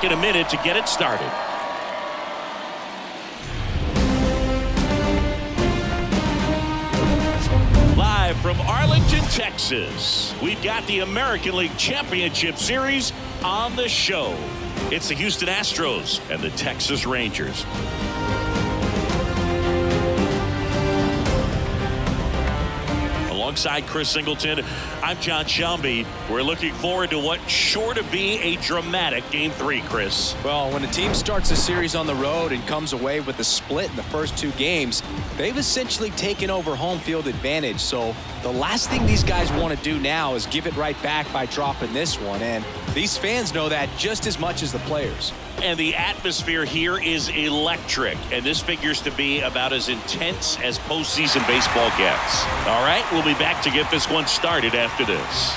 back in a minute to get it started. Live from Arlington, Texas, we've got the American League Championship Series on the show. It's the Houston Astros and the Texas Rangers. Alongside Chris Singleton, I'm John Shelby. We're looking forward to what's sure to be a dramatic Game 3, Chris. Well, when a team starts a series on the road and comes away with a split in the first 2 games, they've essentially taken over home field advantage. So the last thing these guys want to do now is give it right back by dropping this one. And these fans know that just as much as the players. And the atmosphere here is electric, and this figures to be about as intense as postseason baseball gets. All right, we'll be back to get this one started after this.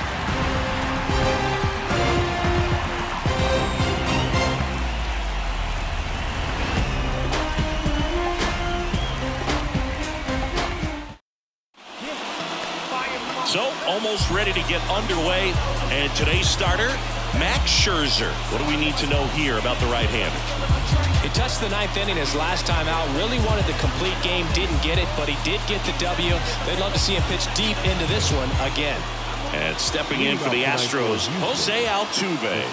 So, almost ready to get underway, and today's starter, Max Scherzer. What do we need to know here about the right-hander? He touched the 9th inning his last time out. Really wanted the complete game. Didn't get it, but he did get the W. They'd love to see him pitch deep into this one again. And stepping in for the Astros, Jose Altuve.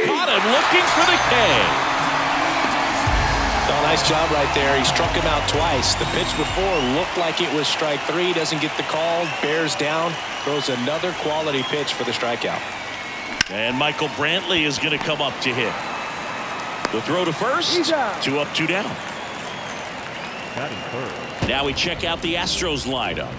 Caught him looking for the K. Oh, nice job right there. He struck him out twice. The pitch before looked like it was strike 3. Doesn't get the call. Bears down. Throws another quality pitch for the strikeout. And Michael Brantley is going to come up to hit. The throw to first. 2 up, 2 down. Now we check out the Astros lineup.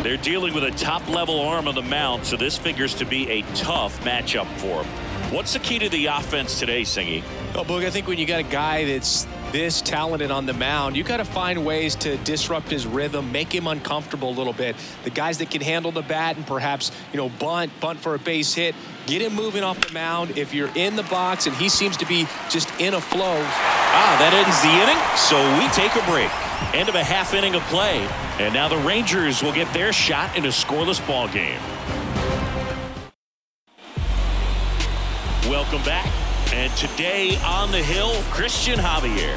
They're dealing with a top-level arm on the mound, so this figures to be a tough matchup for them. What's the key to the offense today, Singy? Well, Boog, I think when you got a guy that's this talented on the mound, you got to find ways to disrupt his rhythm, make him uncomfortable a little bit. The guys that can handle the bat and perhaps, bunt for a base hit, get him moving off the mound. If you're in the box and he seems to be just in a flow. That ends the inning, so we take a break. End of a half inning of play, and now the Rangers will get their shot in a scoreless ball game. Welcome back. And today on the hill, Christian Javier.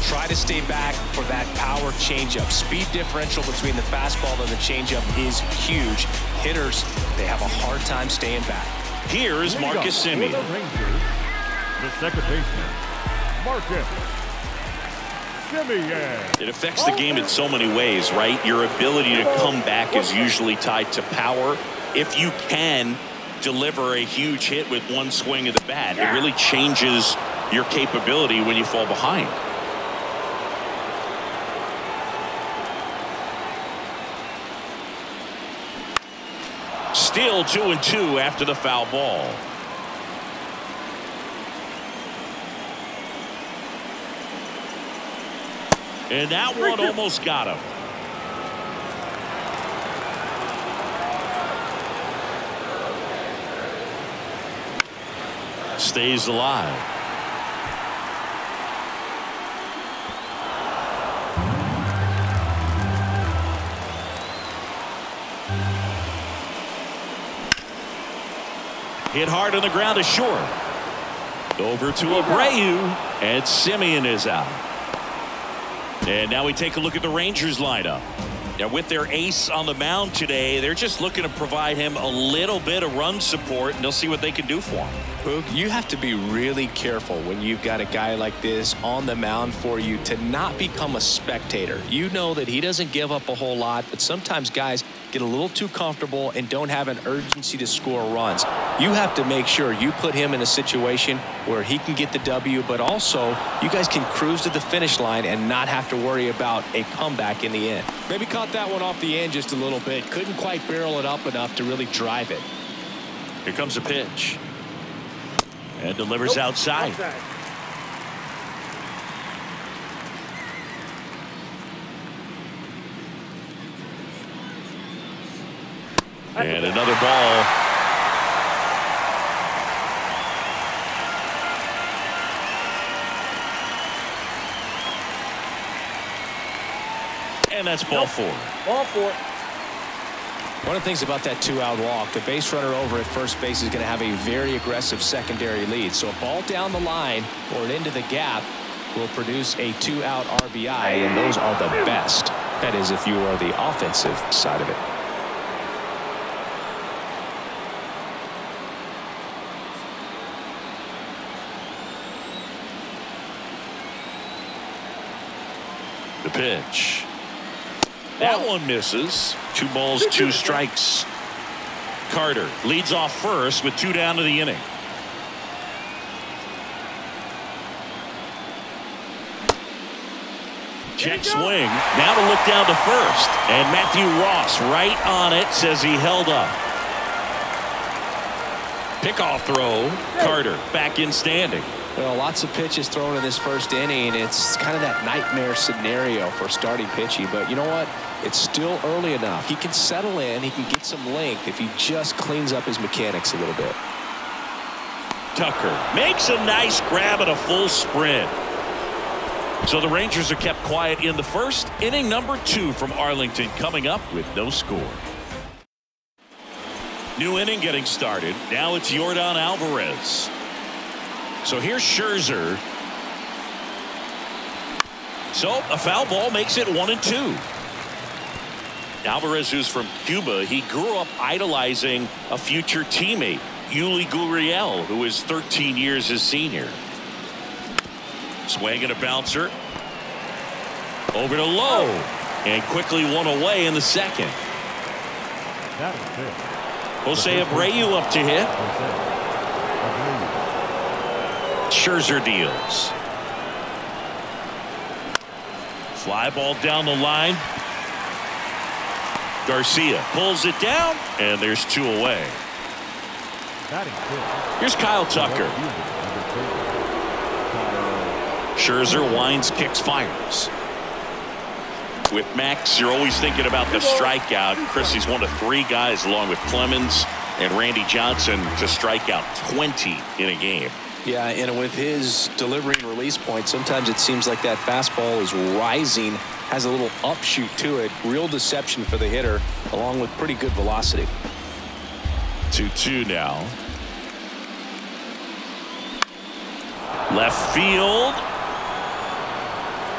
Try to stay back for that power changeup. Speed differential between the fastball and the changeup is huge. Hitters, they have a hard time staying back. Here is Marcus Semien. The second baseman, Marcus Semien. It affects the game in so many ways, right? Your ability to come back is usually tied to power. If you can deliver a huge hit with one swing of the bat, it really changes your capability when you fall behind. Still 2-2 after the foul ball. And that one almost got him. Stays alive. Hit hard on the ground to short. Over to Abreu, and Semien is out. And now we take a look at the Rangers lineup. Now with their ace on the mound today, they're just looking to provide him a little bit of run support, and they'll see what they can do for him. Boog, you have to be really careful when you've got a guy like this on the mound for you to not become a spectator. You know that he doesn't give up a whole lot, but sometimes guys get a little too comfortable and don't have an urgency to score runs. You have to make sure you put him in a situation where he can get the W, but also you guys can cruise to the finish line and not have to worry about a comeback in the end. Maybe caught that one off the end just a little bit. Couldn't quite barrel it up enough to really drive it. Here comes a pitch. And delivers outside. And another ball. And that's ball 4. Ball 4. One of the things about that 2-out walk, the base runner over at first base is going to have a very aggressive secondary lead. So a ball down the line or into the gap will produce a 2-out RBI, and those are the best. That is, if you are the offensive side of it. The pitch. That one misses. 2 balls, 2 strikes. Carter leads off first with 2 down to the inning. Check swing. Now to look down to first. And Matthew Ross right on it, says he held up. Pickoff throw. Carter back in standing. Well, lots of pitches thrown in this first inning. It's kind of that nightmare scenario for starting pitching. But you know what? It's still early enough. He can settle in. He can get some length if he just cleans up his mechanics a little bit. Tucker makes a nice grab at a full sprint. So the Rangers are kept quiet in the first. Inning number 2 from Arlington coming up with no score. New inning getting started. Now it's Yordan Alvarez. So here's Scherzer. So a foul ball makes it 1-2. Alvarez, who's from Cuba, he grew up idolizing a future teammate, Yuli Gurriel, who is 13 years his senior. Swing and a bouncer. Over to Lowe. And quickly one away in the second. That is it. Jose Abreu up to hit. Scherzer deals. Fly ball down the line. Garcia pulls it down, and there's 2 away. Here's Kyle Tucker. Scherzer winds, kicks, fires. With Max, you're always thinking about the strikeout. Chris, he's one of 3 guys, along with Clemens and Randy Johnson, to strike out 20 in a game. Yeah, and with his delivery and release point, sometimes it seems like that fastball is rising, has a little upshoot to it. Real deception for the hitter, along with pretty good velocity. 2-2 now. Left field.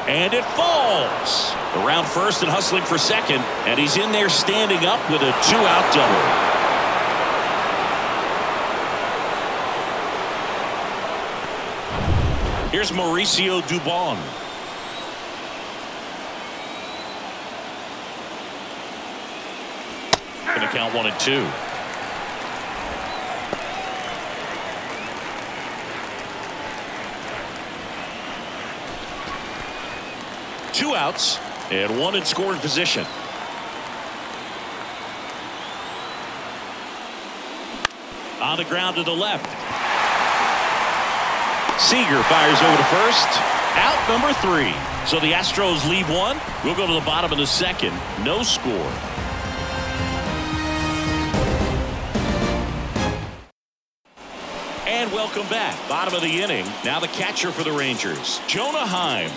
And it falls. Around first and hustling for second. And he's in there standing up with a 2-out double. Here's Mauricio Dubon. Going to count 1-2. Two outs and 1 in scoring position. On the ground to the left. Seager fires over to first. Out number 3. So the Astros lead 1. We'll go to the bottom of the second. No score. And welcome back. Bottom of the inning. Now the catcher for the Rangers, Jonah Heim.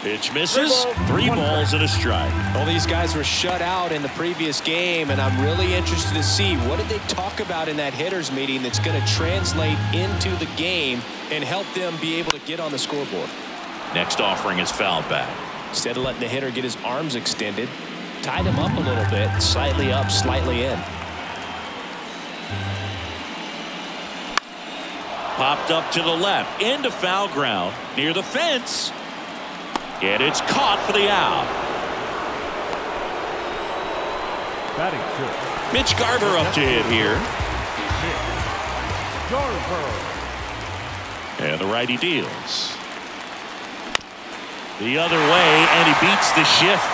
Pitch misses. 3 balls and a strike. Well, these guys were shut out in the previous game, and I'm really interested to see what did they talk about in that hitters meeting that's going to translate into the game and help them be able to get on the scoreboard. Next offering is fouled back. Instead of letting the hitter get his arms extended, tied him up a little bit, slightly up, slightly in. Popped up to the left, into foul ground, near the fence. And it's caught for the out. Mitch Garver up to hit here. And the righty deals. The other way, and he beats the shift.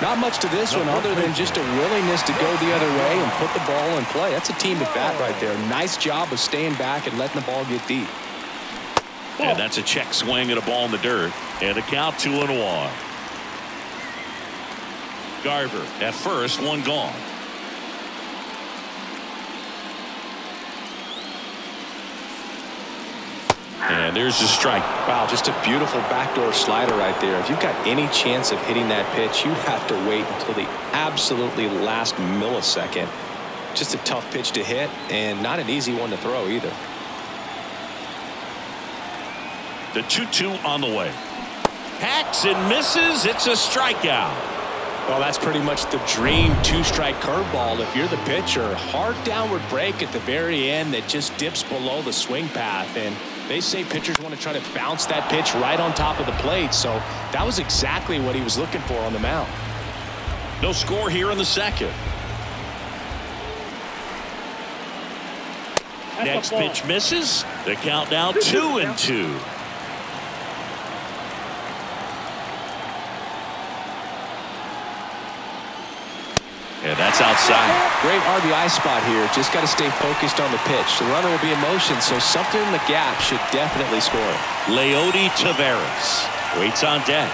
Not much to this one other than just a willingness to go the other way and put the ball in play. That's a team at bat right there. Nice job of staying back and letting the ball get deep. And that's a check swing at a ball in the dirt. And a count 2-1. Garver at first, 1 gone. And there's the strike. Wow, just a beautiful backdoor slider right there. If you've got any chance of hitting that pitch, you have to wait until the absolutely last millisecond. Just a tough pitch to hit and not an easy one to throw either. The 2-2 on the way. Hacks and misses. It's a strikeout. Well, that's pretty much the dream two-strike curveball. If you're the pitcher, hard downward break at the very end that just dips below the swing path. And they say pitchers want to try to bounce that pitch right on top of the plate. So that was exactly what he was looking for on the mound. No score here in the second. Next pitch misses. The count now 2-2. And that's outside. Great RBI spot here. Just got to stay focused on the pitch. The runner will be in motion, so something in the gap should definitely score. Leody Taveras waits on deck.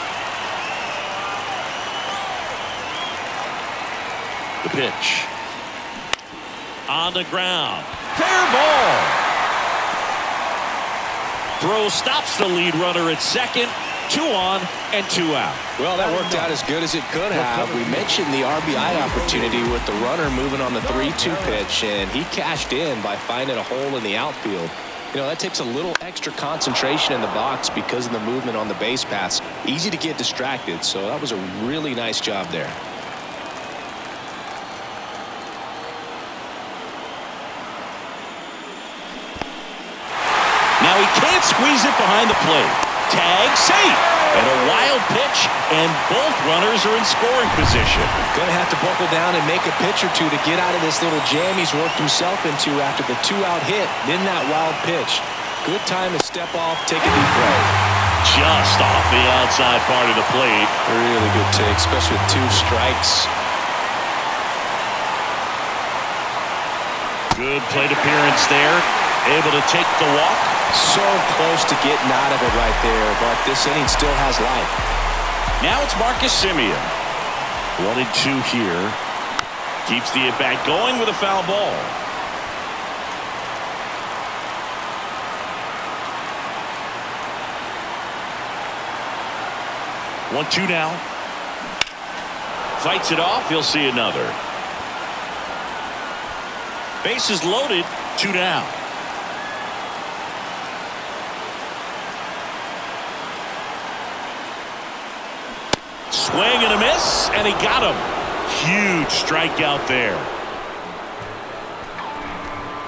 The pitch. On the ground. Fair ball. Throw stops the lead runner at second. 2 on and 2 out. Well, that worked out as good as it could have. We mentioned the RBI opportunity with the runner moving on the 3-2 pitch, and he cashed in by finding a hole in the outfield. You know, that takes a little extra concentration in the box because of the movement on the base paths. Easy to get distracted, so that was a really nice job there. Now he can't squeeze it behind the plate. Tag safe. And a wild pitch, and both runners are in scoring position. Going to have to buckle down and make a pitch or two to get out of this little jam he's worked himself into after the 2-out hit, then that wild pitch. Good time to step off, take a deep breath. Just off the outside part of the plate. Really good take, especially with 2 strikes. Good plate appearance there. Able to take the walk. So close to getting out of it right there, but this inning still has life. Now it's Marcus Semien. 1-2 here. Keeps the at-bat going with a foul ball. One, 2 now. Fights it off. He'll see another. Bases loaded. 2 down. Swing and a miss, and he got him. Huge strikeout there.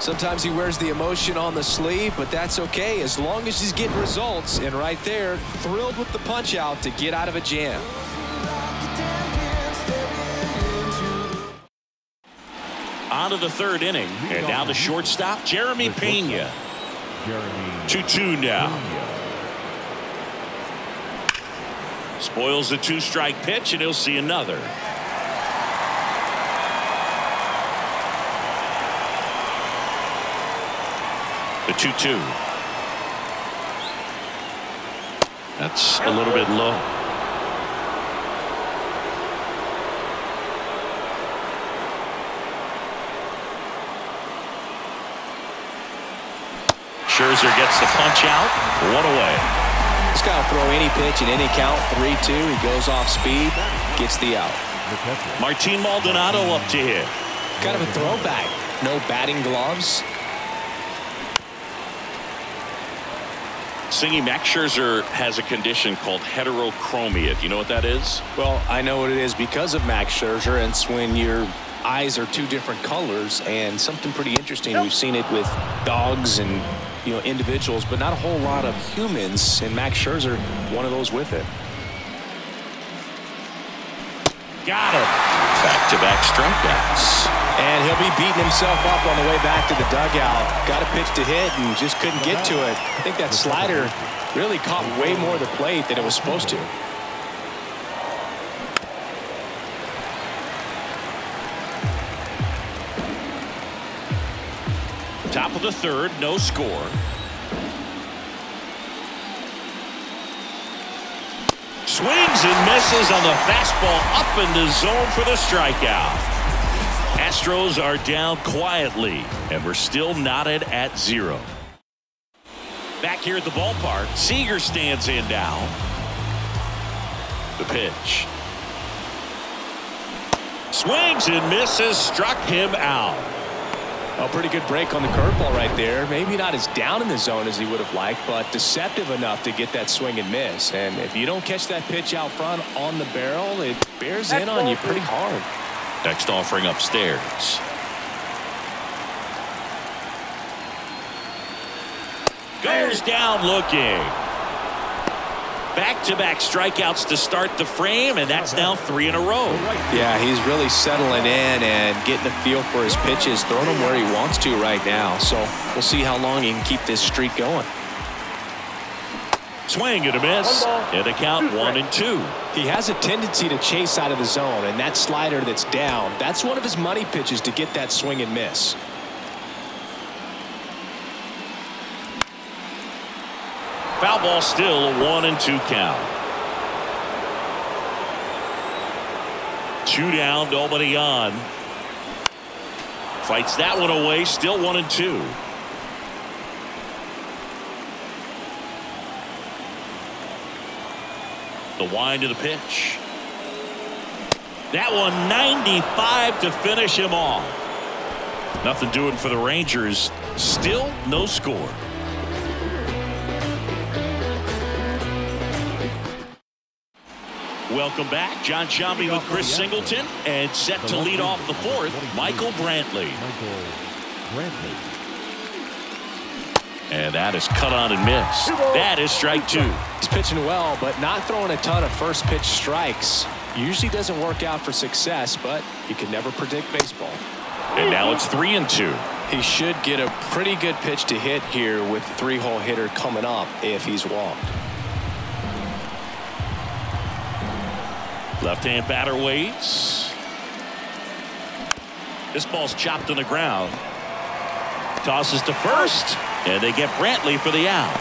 Sometimes he wears the emotion on the sleeve, but that's okay as long as he's getting results. And right there, thrilled with the punch out to get out of a jam. On to the 3rd inning, and now the shortstop, Jeremy Pena. 2-2 now. Spoils the 2-strike pitch, and he'll see another. The 2-2. That's a little bit low. Scherzer gets the punch out. 1 away. This guy will throw any pitch in any count. 3-2. He goes off speed, gets the out. Martin Maldonado up to hit. Kind of a throwback. No batting gloves. Singy, Max Scherzer has a condition called heterochromia. Do you know what that is? Well, I know what it is because of Max Scherzer, and it's when your eyes are 2 different colors, and something pretty interesting. We've seen it with dogs and individuals, but not a whole lot of humans, and Max Scherzer, one of those with it. Got him. Back-to-back strikeouts. And he'll be beating himself up on the way back to the dugout. Got a pitch to hit and just couldn't get to it. I think that slider really caught way more of the plate than it was supposed to. Top of the 3rd, no score. Swings and misses on the fastball up in the zone for the strikeout. Astros are down quietly, and we're still knotted at 0. Back here at the ballpark, Seager stands in now. The pitch. Swings and misses, struck him out. A pretty good break on the curveball right there. Maybe not as down in the zone as he would have liked, but deceptive enough to get that swing and miss. And if you don't catch that pitch out front on the barrel, it bears in on you pretty hard. Next offering upstairs. Goes down looking. Back-to-back strikeouts to start the frame, and that's now 3 in a row. Yeah, he's really settling in and getting a feel for his pitches, throwing them where he wants to right now. So we'll see how long he can keep this streak going. Swing and a miss, and a count 1-2. He has a tendency to chase out of the zone, and that slider that's down, that's one of his money pitches to get that swing and miss. Foul ball, still a 1-2 count. 2 down, nobody on. Fights that one away, still 1-2. The wind of the pitch. That one 95 to finish him off. Nothing doing for the Rangers. Still no score. Welcome back. John Sciambi with Chris Singleton, and set to lead off the fourth, Michael Brantley. And that is cut on and missed. That is strike 2. He's pitching well, but not throwing a ton of first pitch strikes. Usually doesn't work out for success, but you can never predict baseball. And now it's 3-2. He should get a pretty good pitch to hit here with the 3-hole hitter coming up if he's walked. Left-hand batter waits. This ball's chopped on the ground. Tosses to first, and they get Brantley for the out.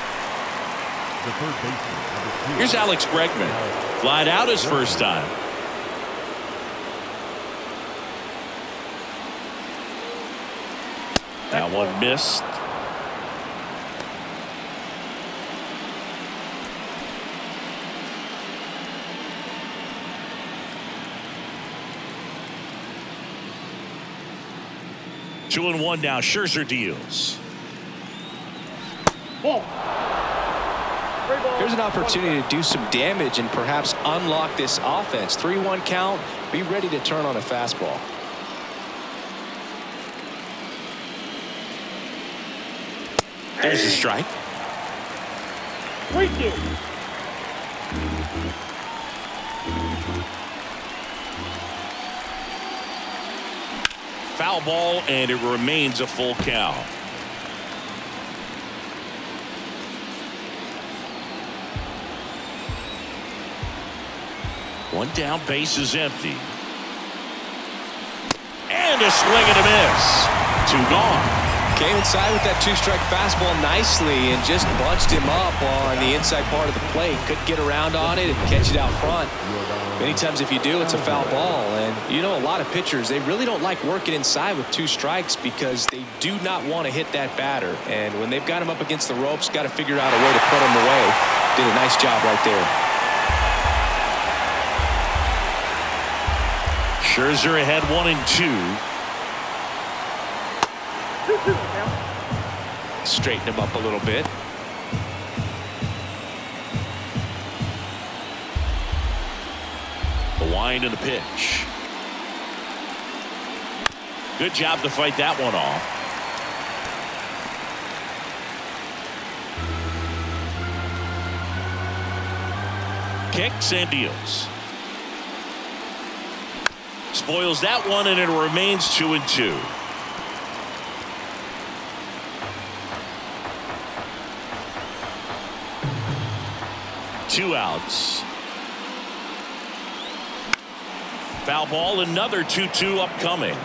Here's Alex Bregman. Flied out his first time. That one missed. Two and one now. Scherzer deals. Here's an opportunity to do some damage and perhaps unlock this offense. 3-1 count. Be ready to turn on a fastball. There's a strike. Foul ball, and it remains a full count. One down, base is empty. And a swing and a miss. 2 gone. Came inside with that 2-strike fastball nicely and just bunched him up on the inside part of the plate. Couldn't get around on it and catch it out front. Many times if you do, it's a foul ball. And you know, a lot of pitchers, they really don't like working inside with 2 strikes because they do not want to hit that batter. And when they've got him up against the ropes, got to figure out a way to put him away. Did a nice job right there. Scherzer ahead 1-2. Straighten him up a little bit. The wind and the pitch. Good job to fight that one off. Kicks and deals. Spoils that one, and it remains 2-2. Two outs. Foul ball, another 2-2 upcoming.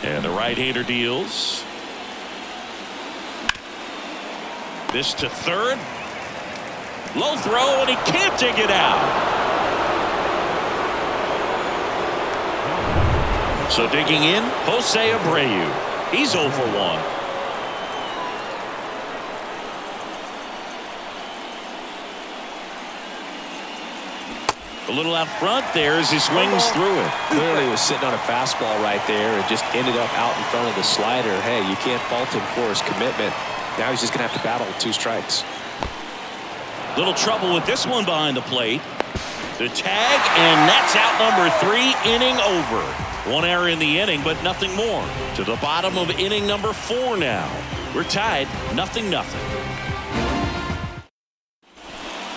And the right-hander deals. This to third. Low throw, and he can't take it out. So digging in, Jose Abreu. He's 0 for 1. A little out front there as he swings through it. Clearly was sitting on a fastball right there and just ended up out in front of the slider. Hey, you can't fault him for his commitment. Now he's just going to have to battle with 2 strikes. Little trouble with this one behind the plate. The tag, and that's out number 3, inning over. 1 error in the inning, but nothing more. To the bottom of inning number 4 now. We're tied, 0-0.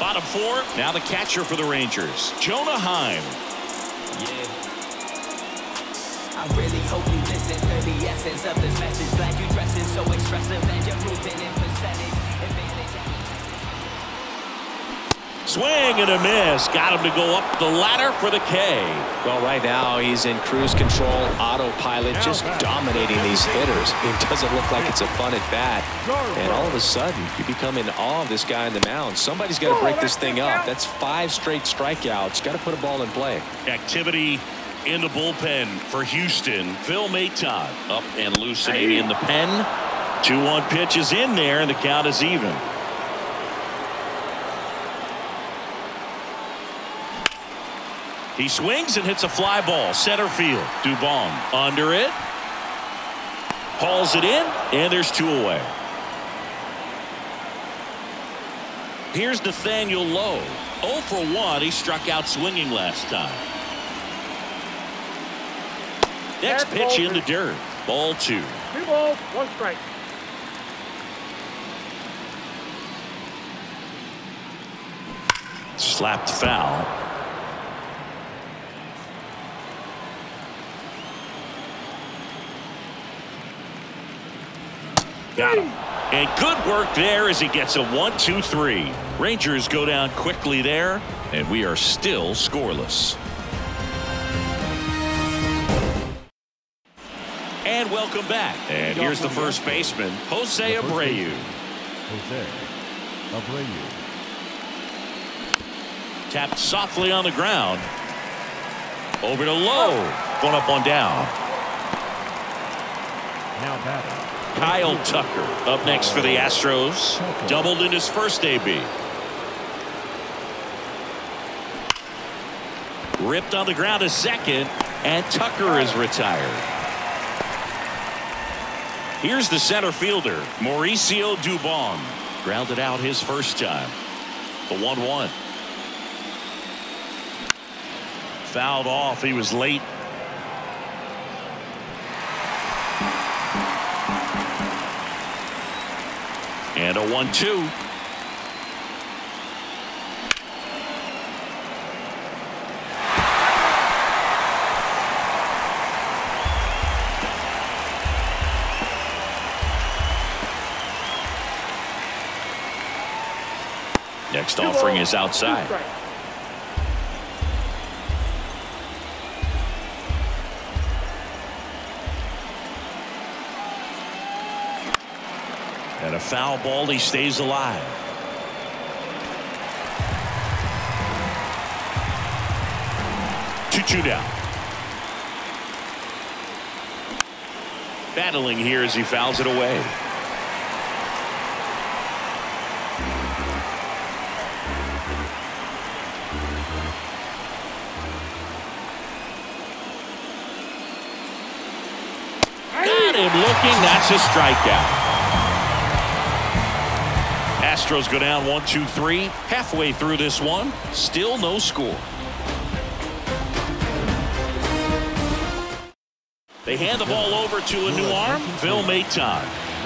Bottom 4, now the catcher for the Rangers, Jonah Heim. Yeah. I really hope you listen to the essence of this message. Glad you dressing so expressive and you're moving in percentage. Swing and a miss. Got him to go up the ladder for the K. Well, right now he's in cruise control, autopilot, just dominating these hitters. It doesn't look like it's a fun at bat. And all of a sudden, you become in awe of this guy on the mound. Somebody's got to break this thing up. That's 5 straight strikeouts. Got to put a ball in play. Activity in the bullpen for Houston. Phil Maton up and loosening in the pen. 2-1 pitch is in there, and the count is even. He swings and hits a fly ball center field. Dubon under it, hauls it in, and there's 2 away. Here's Nathaniel Lowe, 0 for 1. He struck out swinging last time. Next pitch in the dirt. Ball 2. 2 balls, 1 strike. Slapped foul. Got him. And good work there as he gets a 1-2-3. Rangers go down quickly there, and we are still scoreless. And welcome back. And here's the first baseman, Jose Abreu. Jose Abreu. Tapped softly on the ground. Over to Lowe. Going up, one down. Now batting, Kyle Tucker up next for the Astros. Doubled in his first AB. Ripped on the ground a second, and Tucker is retired. Here's the center fielder, Mauricio Dubon. Grounded out his first time. The 1-1. Fouled off. He was late. And a 1-2. Next offering is outside. And a foul ball, he stays alive. Two down. Battling here as he fouls it away. Got him looking. That's a strikeout. Astros go down 1-2-3. Halfway through this one, still no score. They hand the ball over to a new arm, Phil Maton.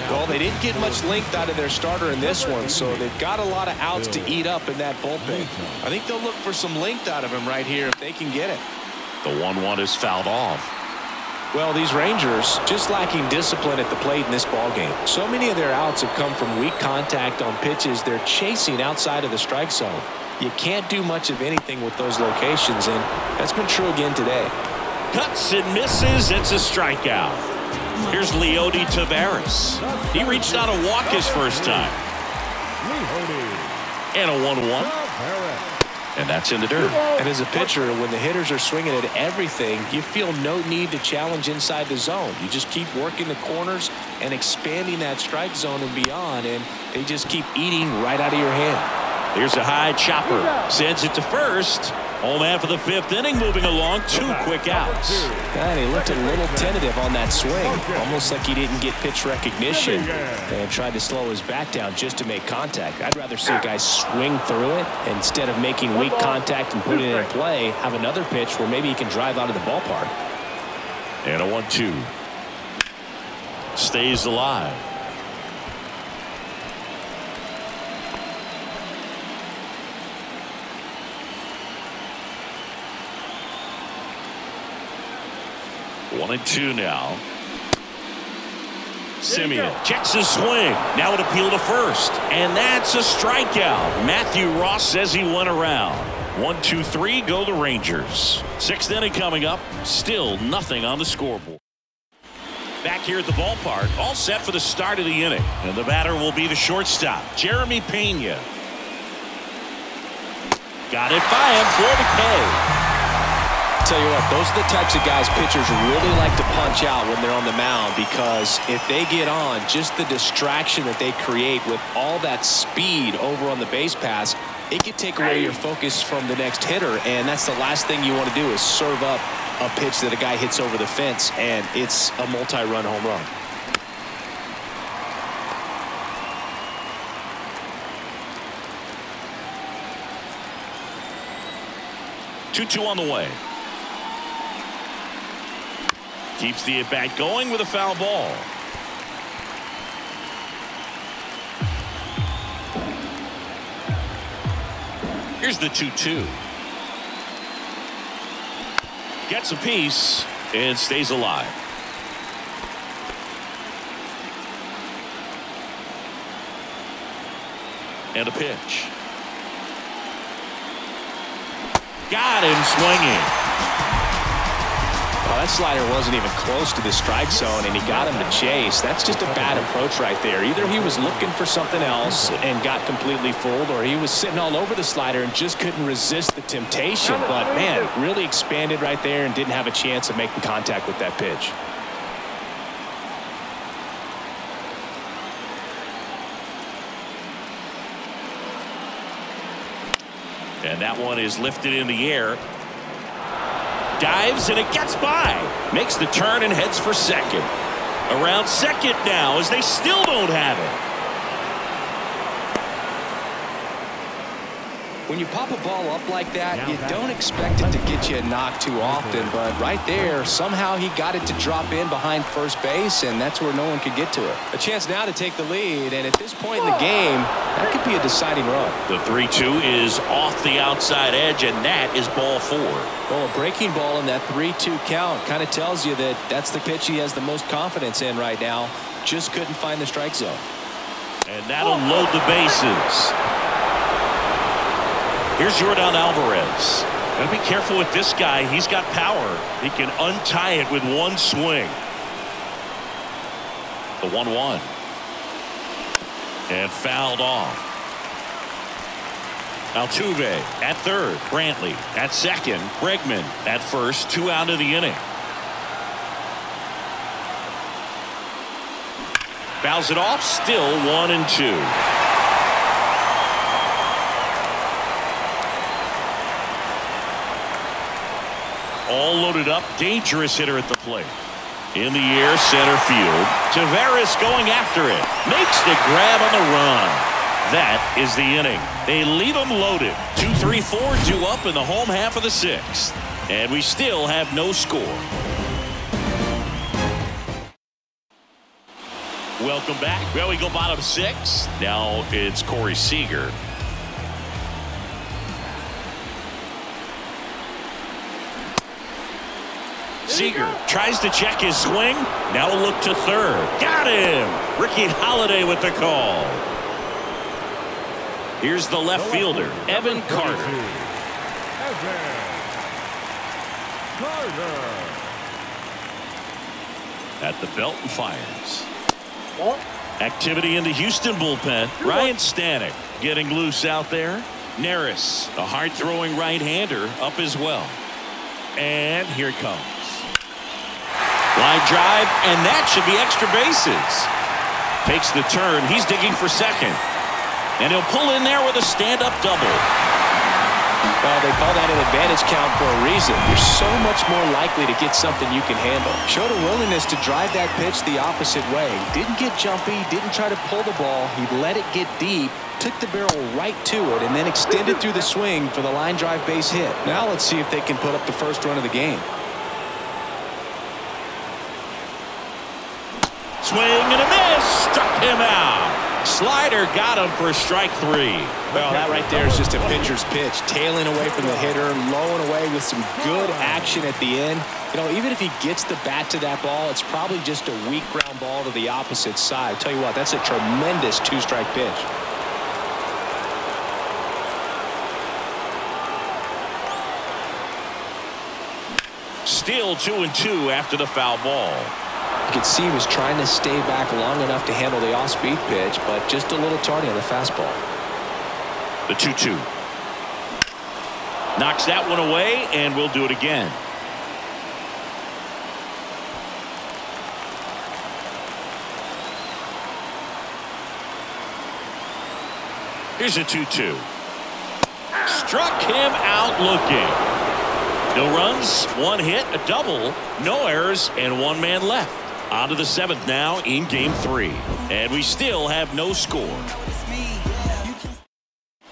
Well, they didn't get much length out of their starter in this one, so they've got a lot of outs to eat up in that bullpen. I think they'll look for some length out of him right here if they can get it. The 1-1 is fouled off. Well, these Rangers just lacking discipline at the plate in this ballgame. So many of their outs have come from weak contact on pitches they're chasing outside of the strike zone. You can't do much of anything with those locations, and that's been true again today. Cuts and misses. It's a strikeout. Here's Leody Taveras. He reached out a walk his first time. And a 1-1. And that's in the dirt. And as a pitcher, when the hitters are swinging at everything, you feel no need to challenge inside the zone. You just keep working the corners and expanding that strike zone and beyond, and they just keep eating right out of your hand. Here's a high chopper. Sends it to first. Home half of the 5th inning, moving along. 2 quick outs. And he looked a little tentative on that swing, almost like he didn't get pitch recognition and tried to slow his bat down just to make contact. I'd rather see a guy swing through it instead of making weak contact and putting it in play, have another pitch where maybe he can drive out of the ballpark. And a 1-2. Stays alive. One and 2 now. Simeon checks his swing. Now it appeal to first. And that's a strikeout. Matthew Ross says he went around. 1, 2, 3 go the Rangers. 6th inning coming up. Still nothing on the scoreboard. Back here at the ballpark. All set for the start of the inning. And the batter will be the shortstop, Jeremy Pena. Got it by him for the K. Tell you what, those are the types of guys pitchers really like to punch out when they're on the mound, because if they get on, just the distraction that they create with all that speed over on the base pass, it could take away your focus from the next hitter, and that's the last thing you want to do is serve up a pitch that a guy hits over the fence, and it's a multi-run home run. Two on the way. Keeps the at-bat going with a foul ball. Here's the 2-2. Gets a piece and stays alive. And a pitch. Got him swinging. Well, that slider wasn't even close to the strike zone, and he got him to chase. That's just a bad approach right there. Either he was looking for something else and got completely fooled, or he was sitting all over the slider and just couldn't resist the temptation. But, man, really expanded right there and didn't have a chance of making contact with that pitch. And that one is lifted in the air. Dives and it gets by. Makes the turn and heads for second. Around second now as they still don't have it. When you pop a ball up like that, you don't expect it to get you a knock too often, but right there, somehow he got it to drop in behind first base, and that's where no one could get to it. A chance now to take the lead, and at this point in the game, that could be a deciding run. The 3-2 is off the outside edge, and that is ball 4. Well, a breaking ball in that 3-2 count kind of tells you that that's the pitch he has the most confidence in right now. Just couldn't find the strike zone. And that'll load the bases. Here's Yordan Alvarez. Gotta be careful with this guy. He's got power. He can untie it with one swing. The 1-1. And fouled off. Altuve at third. Brantley at second. Bregman at first. 2 out of the inning. Fouls it off. Still 1-2. All loaded up. Dangerous hitter at the plate. In the air, center field. Taveras going after it. Makes the grab on the run. That is the inning. They leave them loaded. 2, 3, 4 due up in the home half of the 6th. And we still have no score. Welcome back. Well, we go bottom 6. Now it's Corey Seager. Seager tries to check his swing. Now a look to third. Got him. Ricky Holiday with the call. Here's the left fielder, Evan Carter. At the belt and fires. Activity in the Houston bullpen. Ryan Stanek getting loose out there. Neris, a hard-throwing right-hander, up as well. And here it comes. Line drive, and that should be extra bases. Takes the turn. He's digging for second. And he'll pull in there with a stand-up double. Well, they call that an advantage count for a reason. You're so much more likely to get something you can handle. Showed a willingness to drive that pitch the opposite way. Didn't get jumpy, didn't try to pull the ball. He let it get deep, took the barrel right to it, and then extended through the swing for the line drive base hit. Now let's see if they can put up the first run of the game. Swing and a miss. Struck him out. Slider got him for strike 3. Well, that right there is just a pitcher's pitch. Tailing away from the hitter, lowing away with some good action at the end. You know, even if he gets the bat to that ball, it's probably just a weak ground ball to the opposite side. I tell you what, that's a tremendous 2-strike pitch. Still 2-2 after the foul ball. You could see he was trying to stay back long enough to handle the off-speed pitch, but just a little tardy on the fastball. The 2-2. Knocks that one away, and we'll do it again. Here's a 2-2. Struck him out looking. No runs, 1 hit, a double, no errors, and 1 man left. On to the 7th now in game 3. And we still have no score.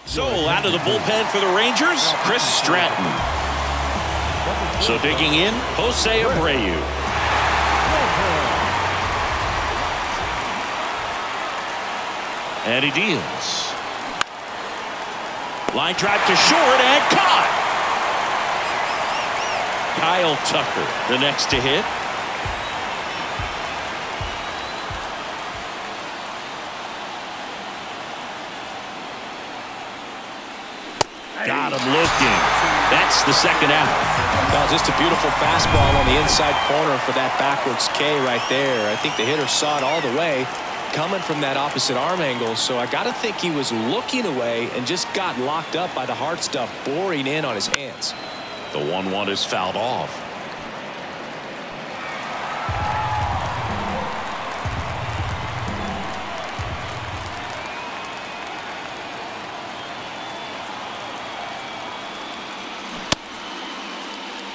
So out of the bullpen for the Rangers, Chris Stratton. So digging in, Jose Abreu. And he deals. Line drive to short and caught. Kyle Tucker, the next to hit. Got him looking. That's the second out. Well, just a beautiful fastball on the inside corner for that backwards K right there. I think the hitter saw it all the way coming from that opposite arm angle. So I got to think he was looking away and just got locked up by the hard stuff boring in on his hands. The 1-1 is fouled off.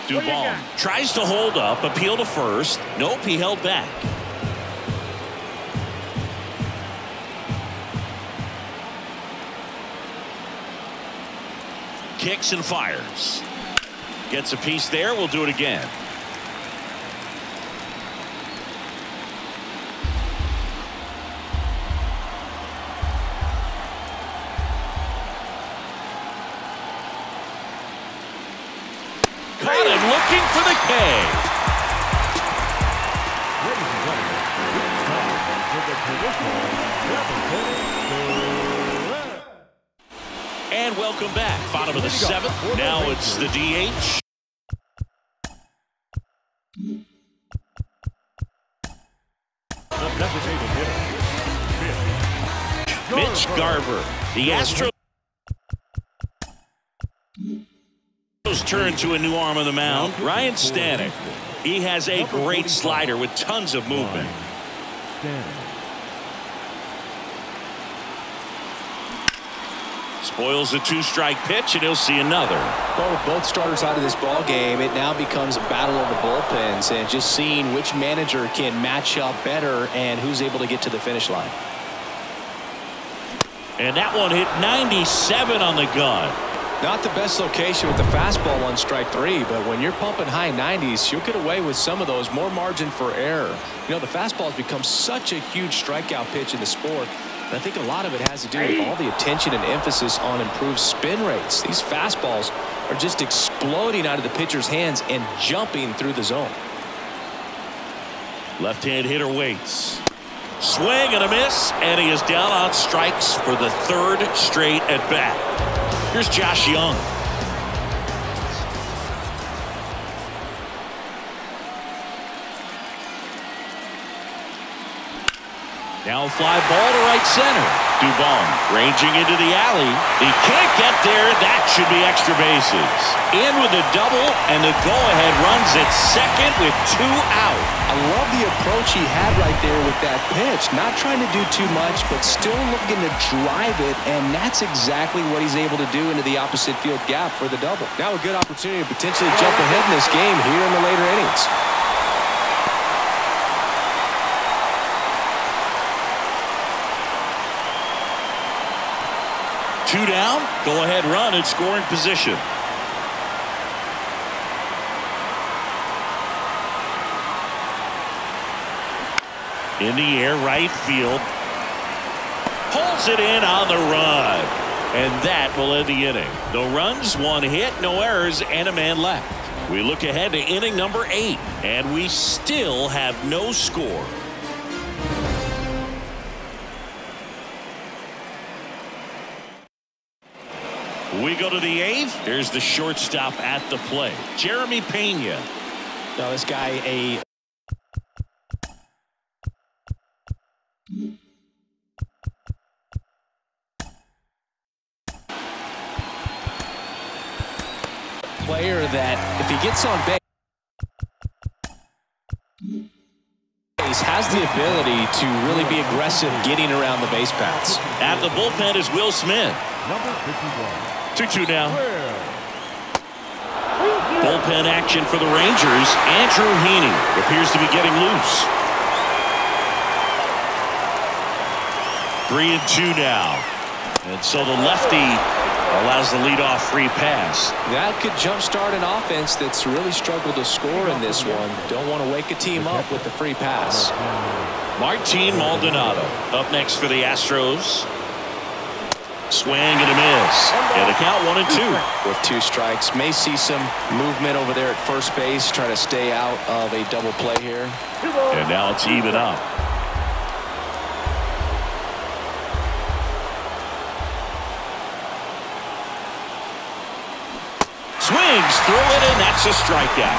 Dubon tries to hold up, appeal to first. Nope, he held back. Kicks and fires. Gets a piece there. We'll do it again. Caught him looking for the K. And welcome back. Bottom of the 7th. Now it's the DH. Mitch Garver. The Astros turn to a new arm on the mound. Ryan Stanek. He has a great slider with tons of movement. Spoils the 2-strike pitch, and he'll see another. Well, with both starters out of this ball game, it now becomes a battle of the bullpens and just seeing which manager can match up better and who's able to get to the finish line. And that one hit 97 on the gun. Not the best location with the fastball on strike 3, but when you're pumping high 90s, you'll get away with some of those. More margin for error. You know, the fastball has become such a huge strikeout pitch in the sport. And I think a lot of it has to do with all the attention and emphasis on improved spin rates. These fastballs are just exploding out of the pitcher's hands and jumping through the zone. Left-hand hitter waits. Swing and a miss, and he is down on strikes for the 3rd straight at bat. Here's Josh Young. Now fly ball to right center. Dubon ranging into the alley. He can't get there. That should be extra bases. In with a double, and the go-ahead runs at second with 2 out. I love the approach he had right there with that pitch. Not trying to do too much, but still looking to drive it, and that's exactly what he's able to do into the opposite field gap for the double. Now a good opportunity to potentially jump ahead in this game here in the later innings. Two down, go-ahead run in scoring position. In the air, right field. Pulls it in on the run. And that will end the inning. No runs, 1 hit, no errors, and a man left. We look ahead to inning number 8, and we still have no score. We go to the 8th. Here's the shortstop at the plate, Jeremy Pena. Now this guy player that if he gets on base has the ability to really be aggressive getting around the base paths. At the bullpen is Will Smith. Number 51. 2-2 now. Bullpen action for the Rangers. Andrew Heaney appears to be getting loose. 3-2 now. And so the lefty allows the leadoff free pass. That could jumpstart an offense that's really struggled to score in this one. Don't want to wake a team up with the free pass. Martin Maldonado up next for the Astros. Swing and a miss. And the count 1-2. With 2 strikes. May see some movement over there at first base. Try to stay out of a double play here. And now it's even up. Swings through it, and that's a strikeout.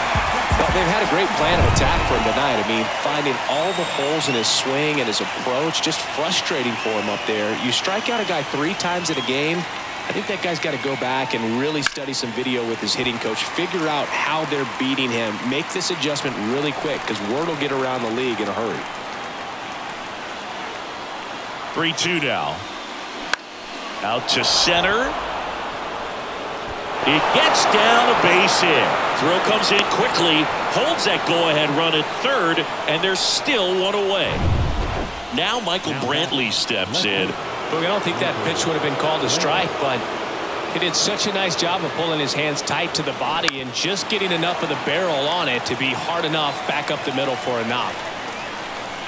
Well, they've had a great plan of attack for him tonight. I mean, finding all the holes in his swing and his approach, just frustrating for him up there. You strike out a guy 3 times in a game, I think that guy's got to go back and really study some video with his hitting coach, figure out how they're beating him, make this adjustment really quick because word will get around the league in a hurry. 3-2 now. Out to center. It gets down a base hit. Throw comes in quickly, holds that go-ahead run at third, and there's still 1 away. Now Michael Brantley steps in. Look, I don't think that pitch would have been called a strike, but he did such a nice job of pulling his hands tight to the body and just getting enough of the barrel on it to be hard enough back up the middle for a knock.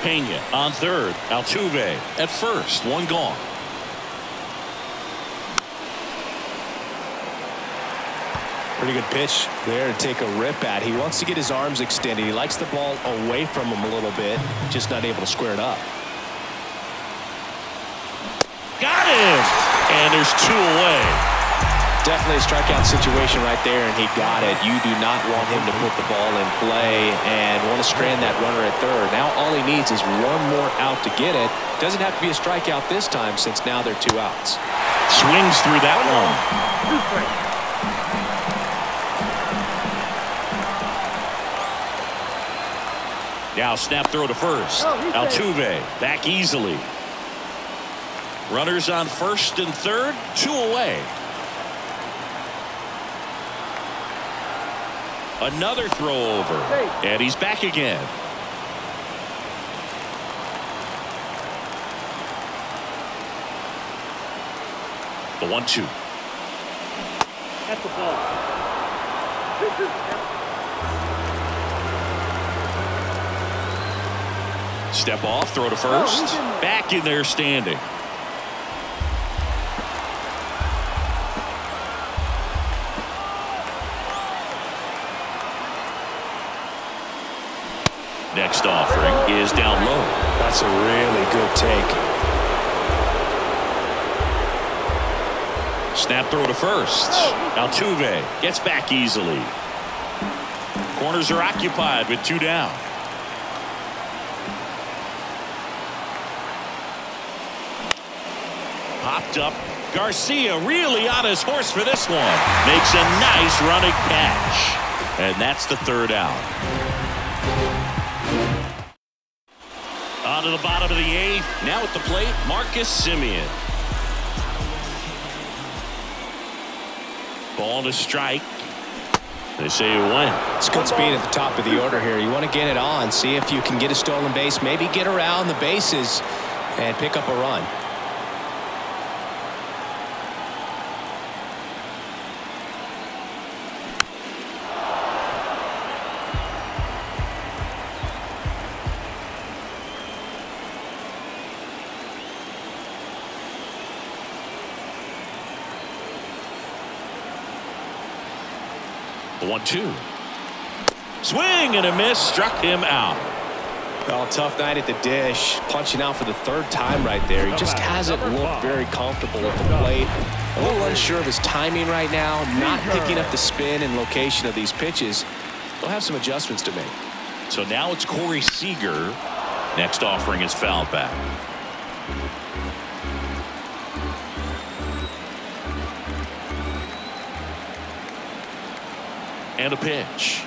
Pena on third. Altuve at first. 1 gone. Pretty good pitch there to take a rip at. He wants to get his arms extended. He likes the ball away from him a little bit, just not able to square it up. Got him! And there's 2 away. Definitely a strikeout situation right there, and he got it. You do not want him to put the ball in play and want to strand that runner at third. Now all he needs is 1 more out to get it. Doesn't have to be a strikeout this time since now they're 2 outs. Swings through that one. Now snap throw to first. Altuve back easily. Runners on first and third, 2 away. Another throw over, and he's back again. The 1-2. At the ball. Step off, throw to first. Back in there standing. Next offering is down low. That's a really good take. Snap throw to first. Altuve gets back easily. Corners are occupied with 2 down. Popped up. Garcia really on his horse for this one. Makes a nice running catch. And that's the third out. On to the bottom of the eighth. Now at the plate, Marcus Semien. Ball to strike. They say you win. It's good speed at the top of the order here. You want to get it on, see if you can get a stolen base, maybe get around the bases and pick up a run. The 1-2. Swing and a miss, struck him out. Well, tough night at the dish, punching out for the third time right there. He just hasn't looked very comfortable at the plate. A little unsure of his timing right now, not picking up the spin and location of these pitches. They'll have some adjustments to make. So now it's Corey Seager. Next offering is foul back. And a pitch.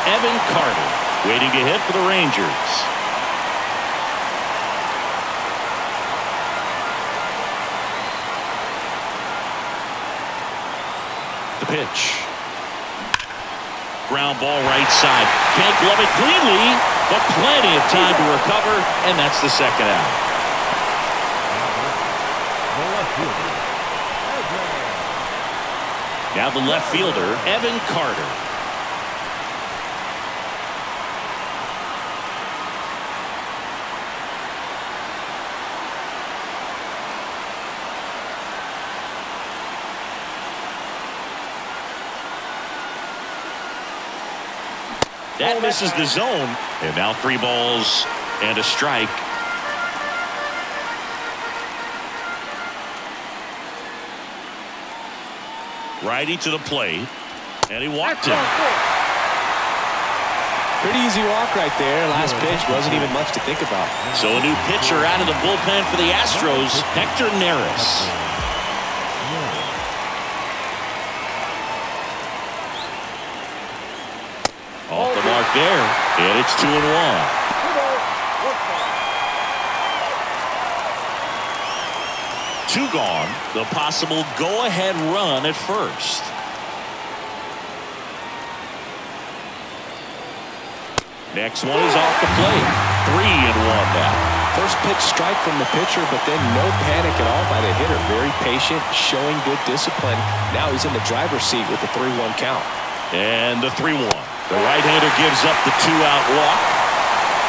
Evan Carter waiting to hit for the Rangers. The pitch. Ground ball right side. Can't glove it cleanly, but plenty of time to recover, and that's the second out. Now the left fielder, Evan Carter. That misses the zone, and now 3 balls and a strike. Righty to the plate, and he walked him. Pretty easy walk right there. Last pitch wasn't even much to think about. So a new pitcher out of the bullpen for the Astros, Hector Neris. Off the mark there, and it's 2-1. Two gone. The possible go-ahead run at first. Next one is off the plate. 3-1 now. First pitch strike from the pitcher, but then no panic at all by the hitter. Very patient, showing good discipline. Now he's in the driver's seat with the 3-1 count. And the 3-1. The right-hander gives up the 2-out walk.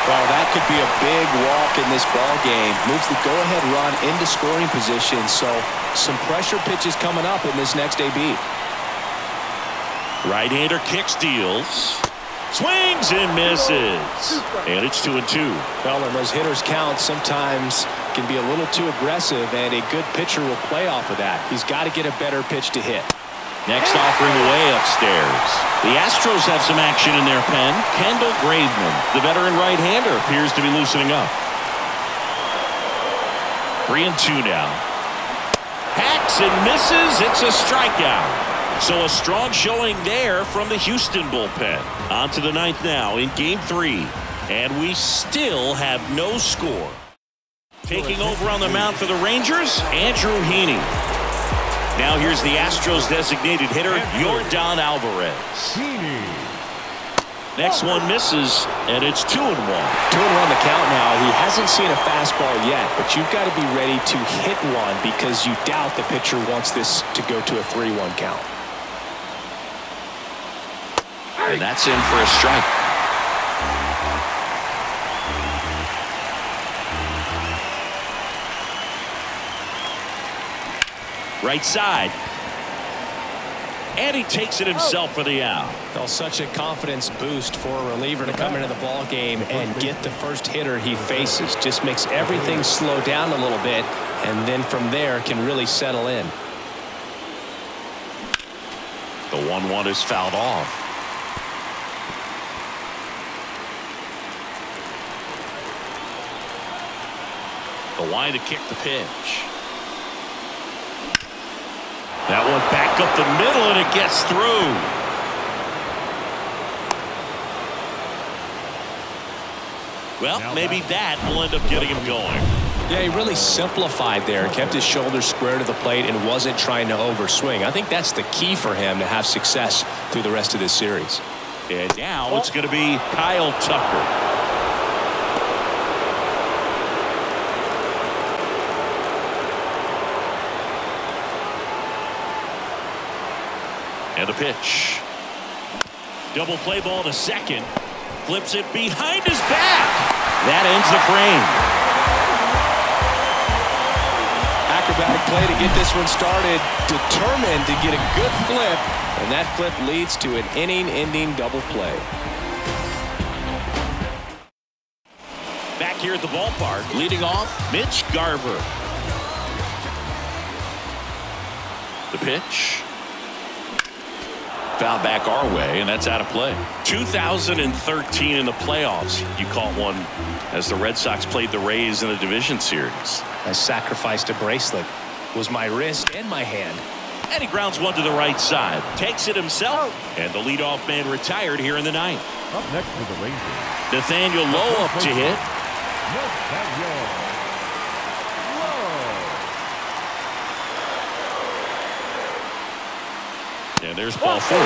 Well, that could be a big walk in this ball game. Moves the go-ahead run into scoring position. So some pressure pitches coming up in this next AB. Right-hander kicks, deals. Swings and misses. And it's 2-2. Well, and those hitters' counts sometimes can be a little too aggressive, and a good pitcher will play off of that. He's got to get a better pitch to hit. Next offering away upstairs. The Astros have some action in their pen. Kendall Graveman, the veteran right-hander, appears to be loosening up. 3-2 now. Hacks and misses. It's a strikeout. So a strong showing there from the Houston bullpen. On to the 9th now in Game 3. And we still have no score. Taking over on the mound for the Rangers, Andrew Heaney. Now here's the Astros designated hitter, Yordan Alvarez. Next one misses, and it's 2-1. 2-1 the count now. He hasn't seen a fastball yet, but you've got to be ready to hit one because you doubt the pitcher wants this to go to a 3-1 count. And that's in for a strike. Right side. And he takes it himself for the out. Well, such a confidence boost for a reliever to come into the ball game and get the first hitter he faces. Just makes everything slow down a little bit, and then from there can really settle in. The 1-1 is fouled off. The line to kick the pitch. That one back up the middle, and it gets through. Well, maybe that will end up getting him going. Yeah, he really simplified there, kept his shoulders square to the plate and wasn't trying to overswing. I think that's the key for him to have success through the rest of this series. And now it's going to be Kyle Tucker. And the pitch. Double play ball to second. Flips it behind his back. That ends the frame. Acrobatic play to get this one started. Determined to get a good flip. And that flip leads to an inning-ending double play. Back here at the ballpark, leading off, Mitch Garver. The pitch. Foul back our way, and that's out of play. 2013 in the playoffs, you caught one as the Red Sox played the Rays in a division series. I sacrificed a bracelet. It was my wrist and my hand. And he grounds one to the right side. Takes it himself, and the leadoff man retired here in the ninth. Up next for the Rangers, Nathaniel Lowe up to hit. And there's ball four.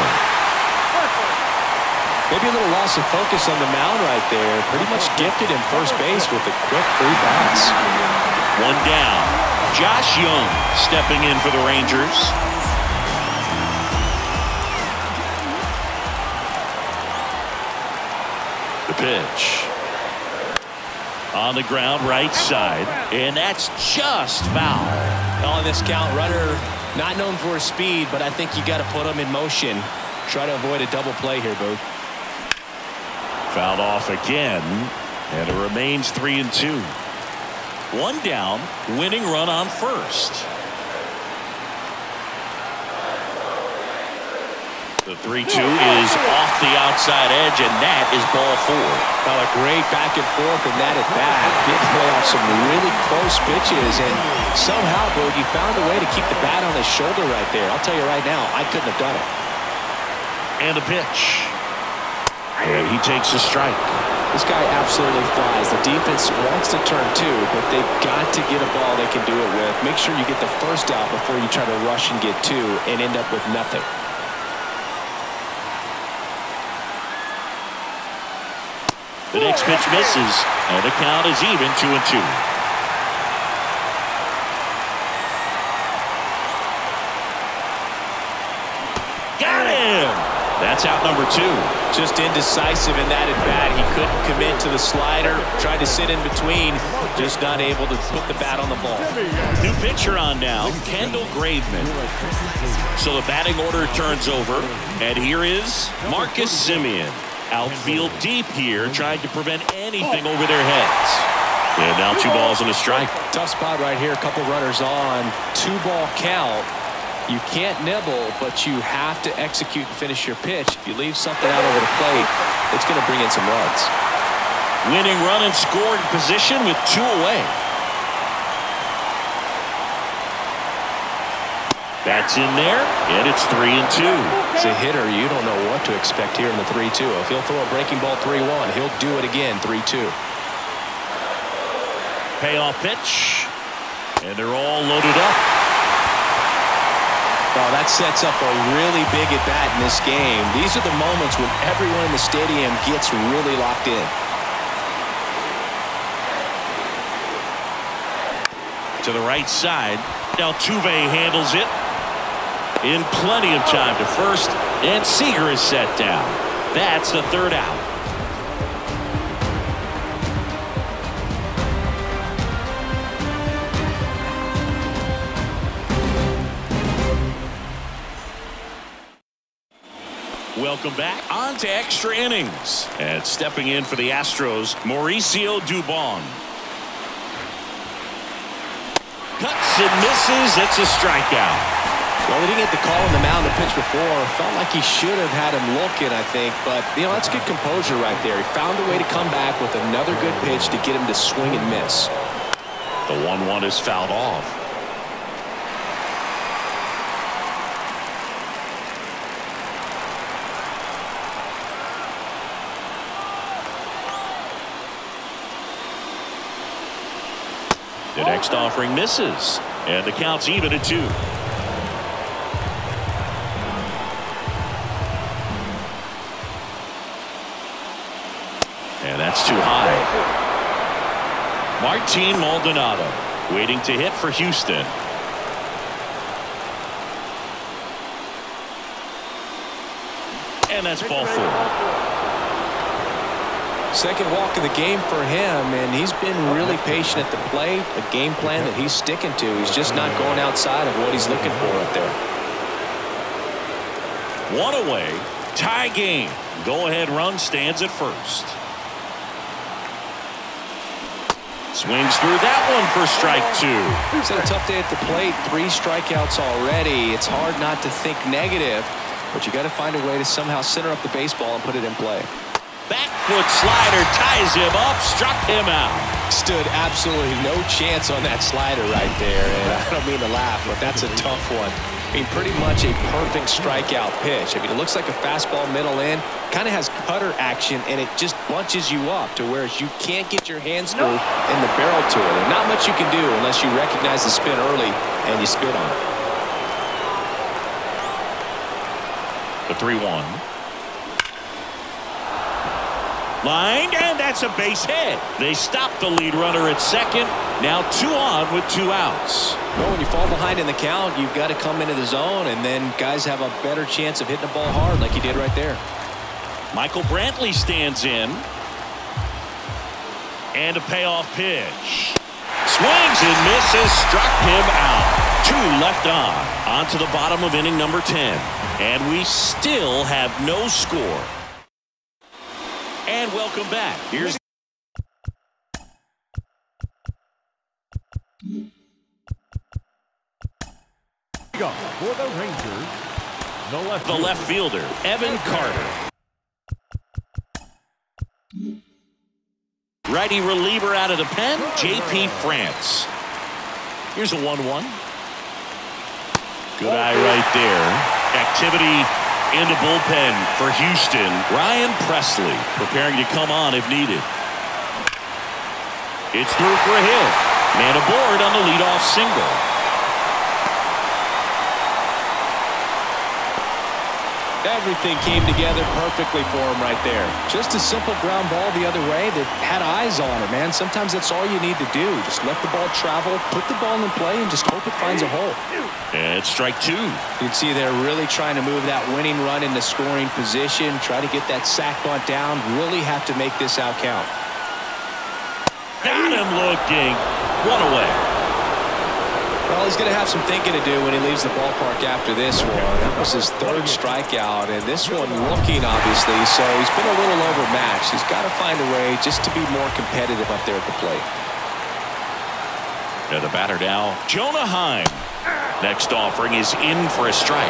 Maybe a little loss of focus on the mound right there. Pretty much gifted him first base with a quick free pass. One down. Josh Young stepping in for the Rangers. The pitch. On the ground, right side. And that's just foul. On this count, runner not known for his speed, but I think you got to put him in motion. Try to avoid a double play here, Booth. Fouled off again, and it remains 3-2. One down, winning run on first. The 3-2 is off the outside edge, and that is ball four. Well, a great back and forth, and that at bat did play off some really close pitches, and somehow, Boogie found a way to keep the bat on his shoulder right there. I'll tell you right now, I couldn't have done it. And the pitch. And he takes a strike. This guy absolutely flies. The defense wants to turn two, but they've got to get a ball they can do it with. Make sure you get the first out before you try to rush and get two and end up with nothing. The next pitch misses, and the count is even 2-2. Got him! That's out number two. Just indecisive in that at bat. He couldn't commit to the slider. Tried to sit in between. Just not able to put the bat on the ball. New pitcher on now, Kendall Graveman. So the batting order turns over, and here is Marcus Semien. Outfield deep here, trying to prevent anything over their heads. And now 2 balls and a strike. Tough spot right here. A couple runners on. 2-ball count. You can't nibble, but you have to execute and finish your pitch. If you leave something out over the plate, it's going to bring in some runs. Winning run in scoring position with 2 away. That's in there, and it's 3-2. As a hitter, you don't know what to expect here in the 3-2. If he'll throw a breaking ball 3-1, he'll do it again 3-2. Payoff pitch, and they're all loaded up. Well, that sets up a really big at-bat in this game. These are the moments when everyone in the stadium gets really locked in. To the right side, Altuve handles it. In plenty of time to first, and Seager is set down. That's the 3rd out. Welcome back on to extra innings. And stepping in for the Astros, Mauricio Dubon. Cuts and misses. It's a strikeout. Well, he didn't get the call on the mound to pitch before. Felt like he should have had him looking, I think. But, that's good composure right there. He found a way to come back with another good pitch to get him to swing and miss. The 1-1 is fouled off. The next offering misses, and the count's even at 2. And that's too high. Martin Maldonado waiting to hit for Houston. And that's ball 4. Second walk of the game for him, and he's been really patient at the plate. A game plan that he's sticking to. He's just not going outside of what he's looking for up there. 1 away, tie game. Go-ahead run stands at first. Swings through that one for strike 2. He's had a tough day at the plate. 3 strikeouts already. It's hard not to think negative, but you got to find a way to somehow center up the baseball and put it in play. Back foot slider ties him up, struck him out. Stood absolutely no chance on that slider right there, and I don't mean to laugh, but that's a tough one. I mean, pretty much a perfect strikeout pitch. I mean, it looks like a fastball middle in, kind of has cutter action, and it just bunches you up to where you can't get your hands through and the barrel to it. And not much you can do unless you recognize the spin early and you spit on it. The 3-1. Lined, and that's a base hit. They stop the lead runner at second. Now 2 on with 2 outs. Well, when you fall behind in the count, you've got to come into the zone, and then guys have a better chance of hitting the ball hard like he did right there. Michael Brantley stands in. And a payoff pitch. Swings and misses, struck him out. 2 left on to the bottom of inning number 10. And we still have no score. And welcome back. Here's Go for the Rangers. the left fielder, Evan Carter. Righty reliever out of the pen, J.P. France. Here's a 1-1. Good eye right there. Activity in the bullpen for Houston. Ryan Presley preparing to come on if needed. It's through for a hit. Man aboard on the leadoff single. Everything came together perfectly for him right there. Just a simple ground ball the other way that had eyes on it, man. Sometimes that's all you need to do. Just let the ball travel, put the ball in play, and just hope it finds a hole. And it's strike 2. You can see they're really trying to move that winning run into scoring position, try to get that sack bunt down, really have to make this out count. Got him looking. 1 away. Well, he's going to have some thinking to do when he leaves the ballpark after this one. That was his 3rd strikeout, and this one looking, obviously, so he's been a little overmatched. He's got to find a way just to be more competitive up there at the plate. And the batter now, Jonah Heim. Next offering is in for a strike.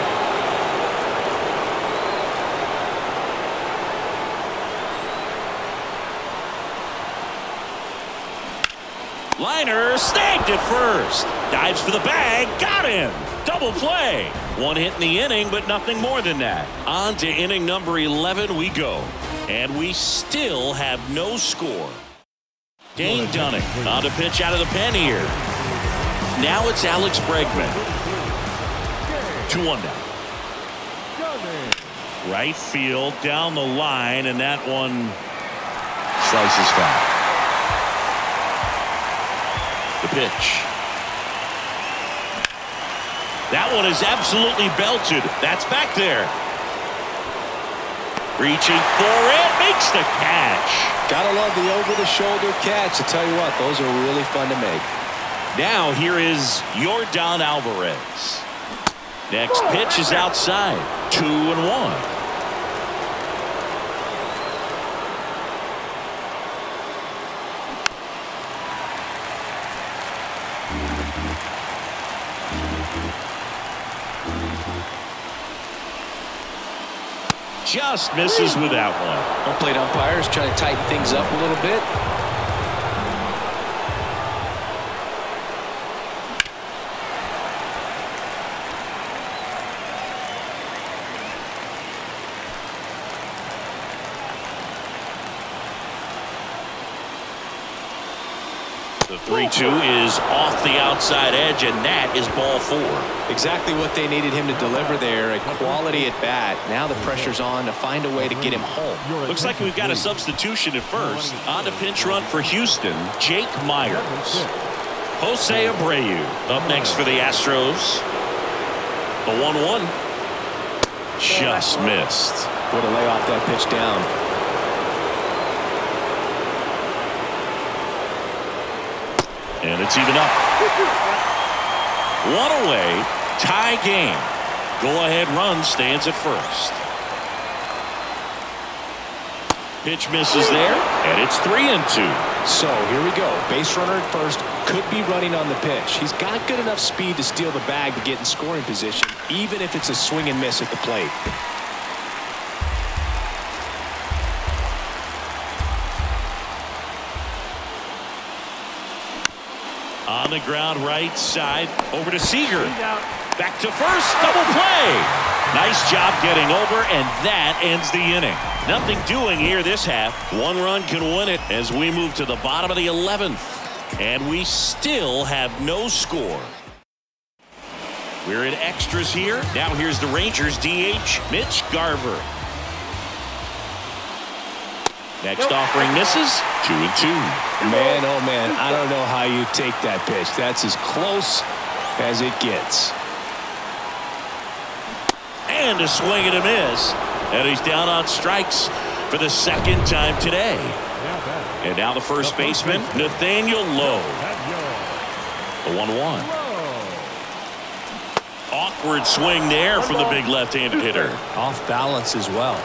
Liner snagged at first. Dives for the bag. Got him. Double play. 1 hit in the inning, but nothing more than that. On to inning number 11 we go. And we still have no score. Dane Dunning on to pitch out of the pen here. Now it's Alex Bregman. 2-1 now. Right field down the line, and that one slices foul. The pitch. That one is absolutely belted. That's back there. Reaching for it, makes the catch. Gotta love the over-the-shoulder catch. I tell you what, those are really fun to make. Now here is Yordan Alvarez. Next pitch is outside. 2-1. Just misses with that one. Home plate umpires trying to tighten things up a little bit. The 3-2 is off the outside edge, and that is ball 4. Exactly what they needed him to deliver there, a quality at bat. Now the pressure's on to find a way to get him home. Looks like we've got a substitution at first. On the pinch run for Houston, Jake Myers. Jose Abreu up next for the Astros. The 1-1. Just missed. Way to lay off that pitch down. And it's even up. One away. Tie game. Go-ahead run stands at first. Pitch misses there, and it's 3-2. So here we go. Base runner at first. Could be running on the pitch. He's got good enough speed to steal the bag to get in scoring position, even if it's a swing and miss at the plate. On the ground right side, over to Seager. Back to first, double play. Nice job getting over, and that ends the inning. Nothing doing here this half. One run can win it as we move to the bottom of the 11th. And we still have no score. We're in extras here. Now here's the Rangers DH, Mitch Garver. Next offering misses. 2-2. Man, oh man, I don't know how you take that pitch. That's as close as it gets. And a swing and a miss. And he's down on strikes for the second time today. And now the first baseman, Nathaniel Lowe. The 1-1. Awkward swing there from the big left-handed hitter. Off balance as well.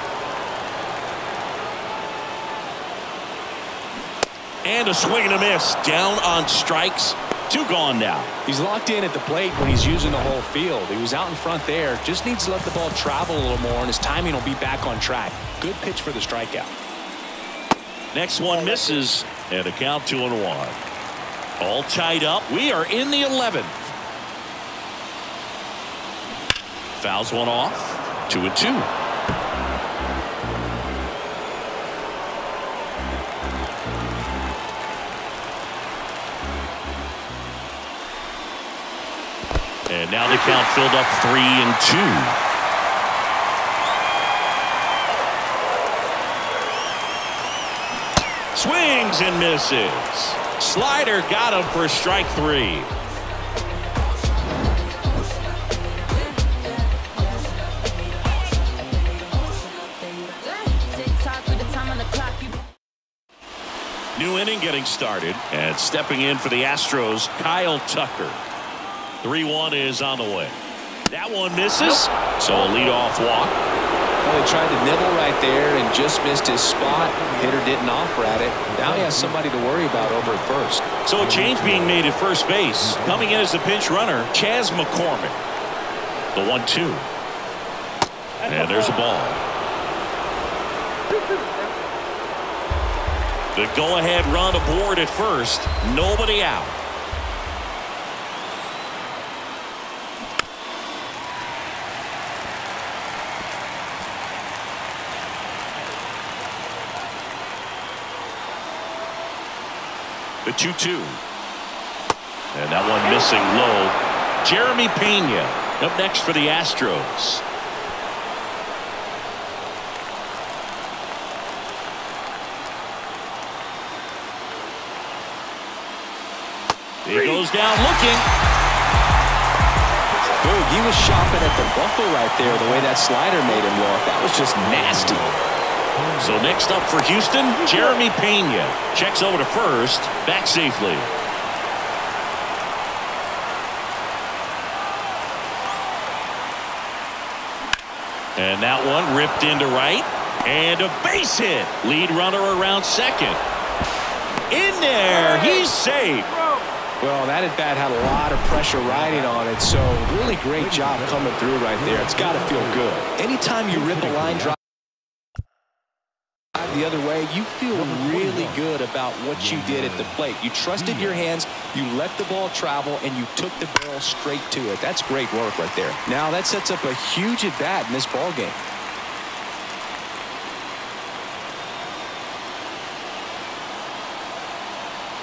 And a swing and a miss. Down on strikes. 2 gone now. He's locked in at the plate when he's using the whole field. He was out in front there. Just needs to let the ball travel a little more, and his timing will be back on track. Good pitch for the strikeout. Next one misses, and a count 2-1. All tied up. We are in the 11th. Fouls one off. 2-2. And now the count filled up 3-2. Swings and misses. Slider got him for strike 3. New inning getting started, and stepping in for the Astros, Kyle Tucker. 3-1 is on the way. That one misses, so a leadoff walk. Well, he tried to nibble right there and just missed his spot. Hitter didn't offer at it. Now he has somebody to worry about over at first. So a change being made at first base. Coming in as the pinch runner, Chas McCormick. The 1-2. And there's a ball. The go-ahead run aboard at first. Nobody out. The 2-2. And that one missing low. Jeremy Pena up next for the Astros. He goes down looking. Dude, he was shopping at the buckle right there, the way that slider made him look. That was just nasty. So next up for Houston, Jeremy Pena. Checks over to first, back safely. And that one ripped into right. And a base hit. Lead runner around second. In there, he's safe. Well, that at bat had a lot of pressure riding on it, so really great job coming through right there. It's got to feel good. Anytime you rip a line drive the other way, you feel really good about what you did at the plate. You trusted your hands, you let the ball travel, and you took the barrel straight to it. That's great work right there. Now that sets up a huge at bat in this ball game.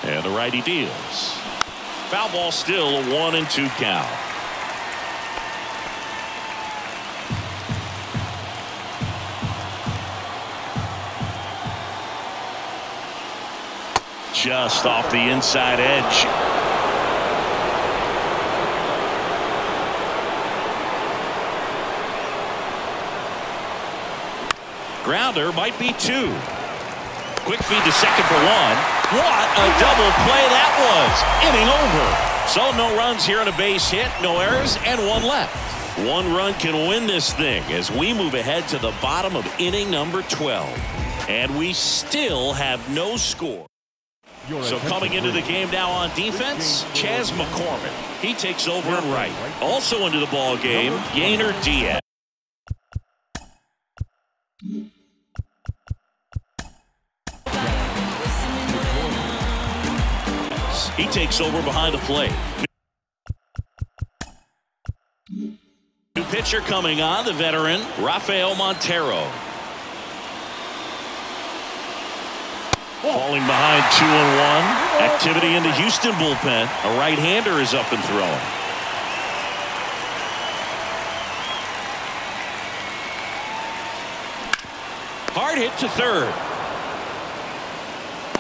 And the righty deals. Foul ball, still a 1-2 count. Just off the inside edge. Grounder might be 2. Quick feed to second for 1. What a double play that was. Inning over. So no runs here on a base hit, no errors, and 1 left. 1 run can win this thing as we move ahead to the bottom of inning number 12. And we still have no score. So coming into the game now on defense, Chas McCormick. He takes over in right. Also into the ball game, Yainer Diaz. He takes over behind the plate. New pitcher coming on, the veteran, Rafael Montero. Falling behind 2-1. Activity in the Houston bullpen. A right-hander is up and throwing. Hard hit to third.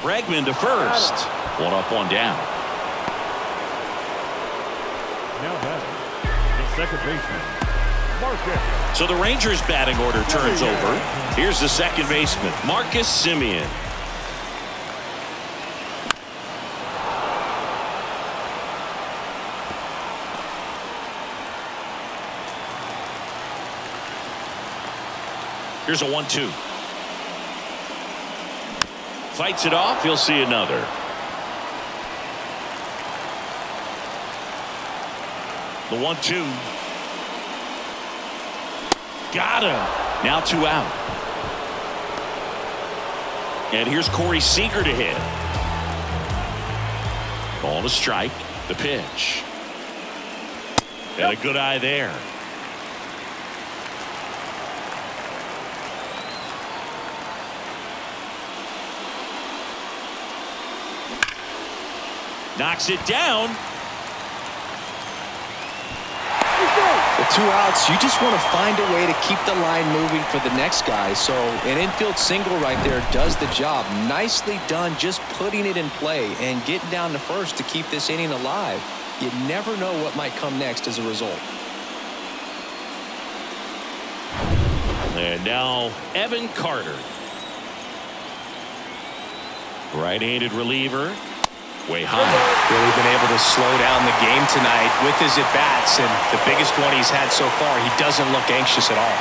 Bregman to first. 1 up, 1 down. Now batting, the second baseman, Marcus. So the Rangers batting order turns over. Here's the second baseman, Marcus Semien. Here's a 1-2. Fights it off. He'll see another. The 1-2. Got him. Now 2 out. And here's Corey Seager to hit. Ball to strike. The pitch. And a good eye there. Knocks it down. With 2 outs, you just want to find a way to keep the line moving for the next guy. So an infield single right there does the job. Nicely done, just putting it in play and getting down to first to keep this inning alive. You never know what might come next as a result. And now Evan Carter. Right-handed reliever. Way high. Really been able to slow down the game tonight with his at-bats, and the biggest one he's had so far. He doesn't look anxious at all.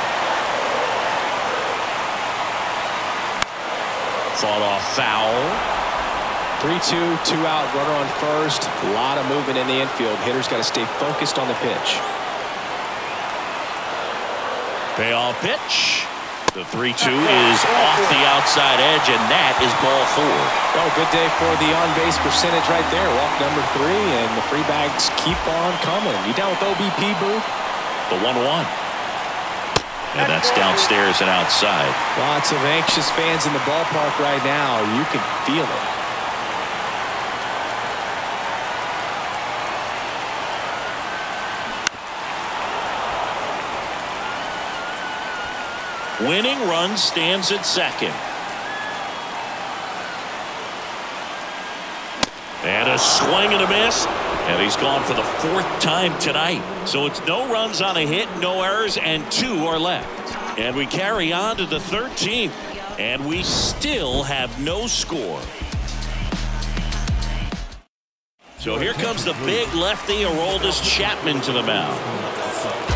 Fought off foul. 3-2, 2 out, runner on first. A lot of movement in the infield. Hitter's got to stay focused on the pitch. Payoff pitch. The 3-2 is off the outside edge, and that is ball 4. Oh, good day for the on-base percentage right there. Walk number 3, and the free bags keep on coming. You down with OBP, Boo? The 1-1. And that's downstairs and outside. Lots of anxious fans in the ballpark right now. You can feel it. Winning run stands at second. And a swing and a miss. And he's gone for the 4th time tonight. So it's no runs on a hit, no errors, and 2 are left. And we carry on to the 13th. And we still have no score. So here comes the big lefty, Aroldis Chapman, to the mound.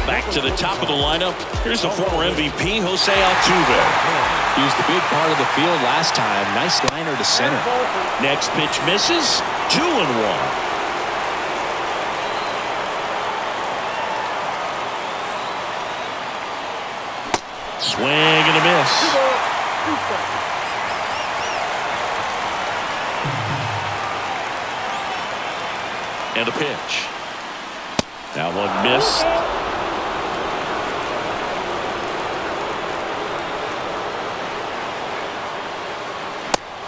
Back to the top of the lineup. Here's the former MVP, Jose Altuve. He was the big part of the field last time. Nice liner to center. Next pitch misses. 2-1. Swing and a miss. And a pitch. That one missed.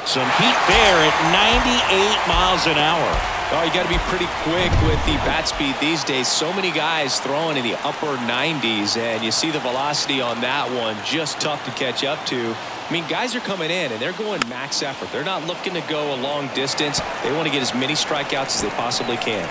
Some heat there at 98 miles an hour. Oh, you got to be pretty quick with the bat speed these days. So many guys throwing in the upper 90s, and you see the velocity on that one. Just tough to catch up to. I mean, guys are coming in, and they're going max effort. They're not looking to go a long distance. They want to get as many strikeouts as they possibly can.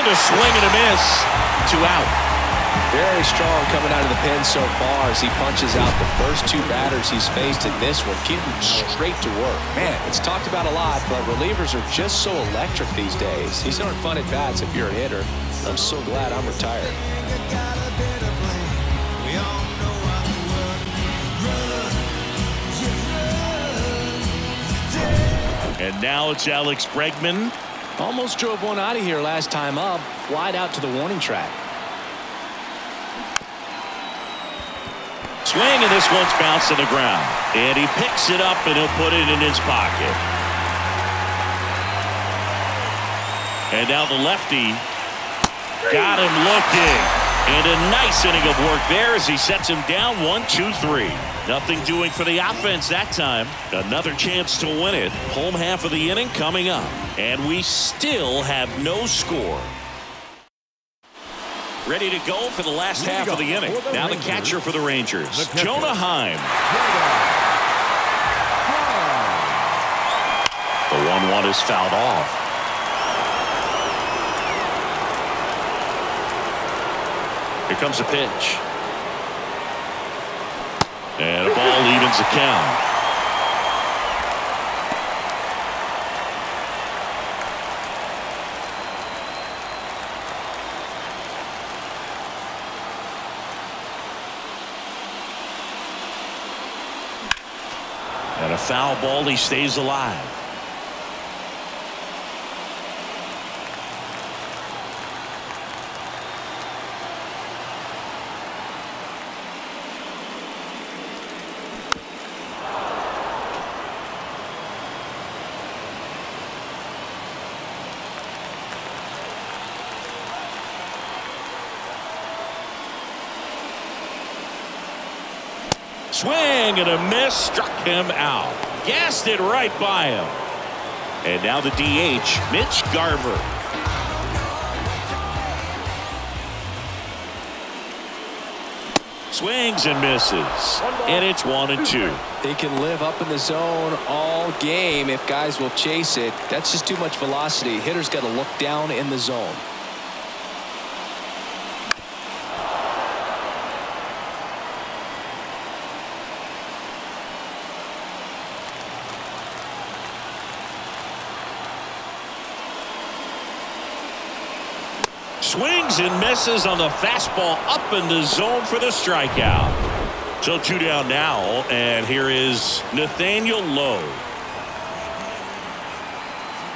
A swing and a miss. 2 out. Very strong coming out of the pen so far as he punches out the first 2 batters he's faced in this one. Keeping straight to work. Man, it's talked about a lot, but relievers are just so electric these days. These aren't fun at bats if you're a hitter. I'm so glad I'm retired. And now it's Alex Bregman. Almost drove one out of here last time up. Flied out to the warning track. Swing, and this one's bounced to the ground. And he picks it up, and he'll put it in his pocket. And now the lefty got him looking. And a nice inning of work there as he sets him down 1-2-3. Nothing doing for the offense that time. Another chance to win it. Home half of the inning coming up. And we still have no score. Ready to go for the last half of the inning. Now the catcher for the Rangers, Jonah Heim. The 1-1 is fouled off. Here comes a pitch. And a ball evens the count. And a foul ball, he stays alive. Swing and a miss, struck him out. Gassed it right by him. And now the DH, Mitch Garver. Swings and misses. And it's 1-2. They can live up in the zone all game if guys will chase it. That's just too much velocity. Hitters got to look down in the zone. Swings and misses on the fastball up in the zone for the strikeout. So 2 down now, and here is Nathaniel Lowe.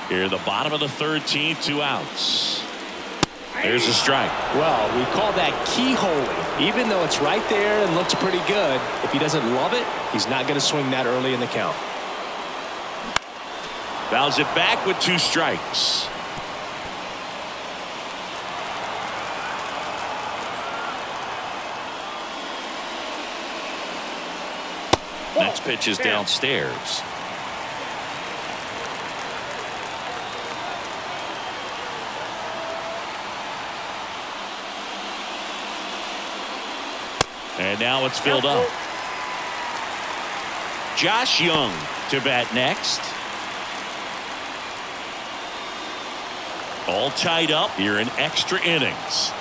Here, the bottom of the 13th, 2 outs. There's a strike. Well, we call that keyholing. Even though it's right there and looks pretty good, if he doesn't love it, he's not going to swing that early in the count. Fouls it back with 2 strikes. Next pitch is downstairs. And now it's filled up. Josh Young to bat next. All tied up here in extra innings.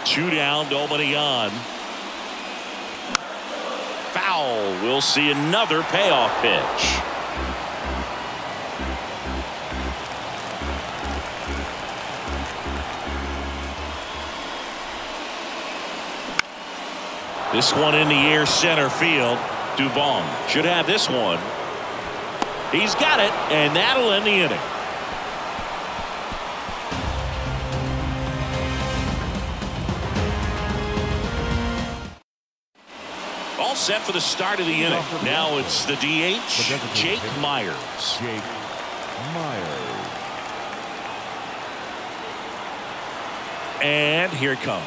Two down, nobody on. Foul. We'll see another payoff pitch. This one in the air center field. Dubon should have this one. He's got it, and that'll end the inning. All set for the start of the inning. Now it's the DH, Jake Myers. Jake Myers. And here it comes.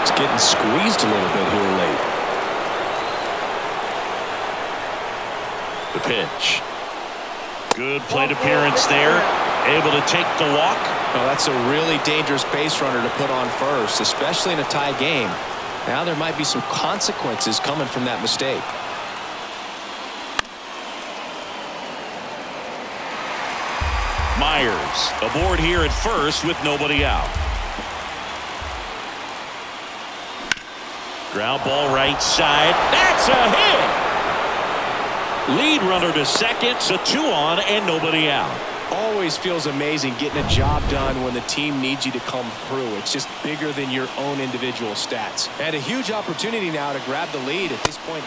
It's getting squeezed a little bit here late. The pitch. Good plate appearance there. Able to take the walk. Well, that's a really dangerous base runner to put on first, especially in a tie game. Now there might be some consequences coming from that mistake. Myers aboard here at first with nobody out. Ground ball right side. That's a hit. Lead runner to second, so 2 on and nobody out. Always feels amazing getting a job done when the team needs you to come through. It's just bigger than your own individual stats. And a huge opportunity now to grab the lead at this point.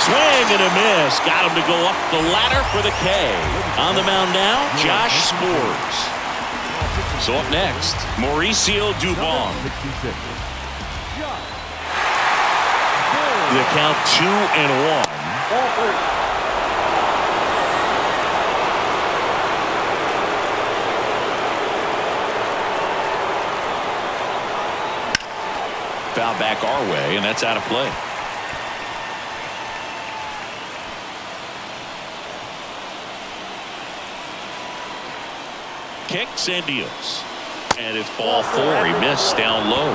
Swing and a miss. Got him to go up the ladder for the K. On the mound now, Josh Spores. So up next, Mauricio Dubon. The count 2-1. Foul back our way, and that's out of play. Kicks and deals. And it's ball 4. He missed down low.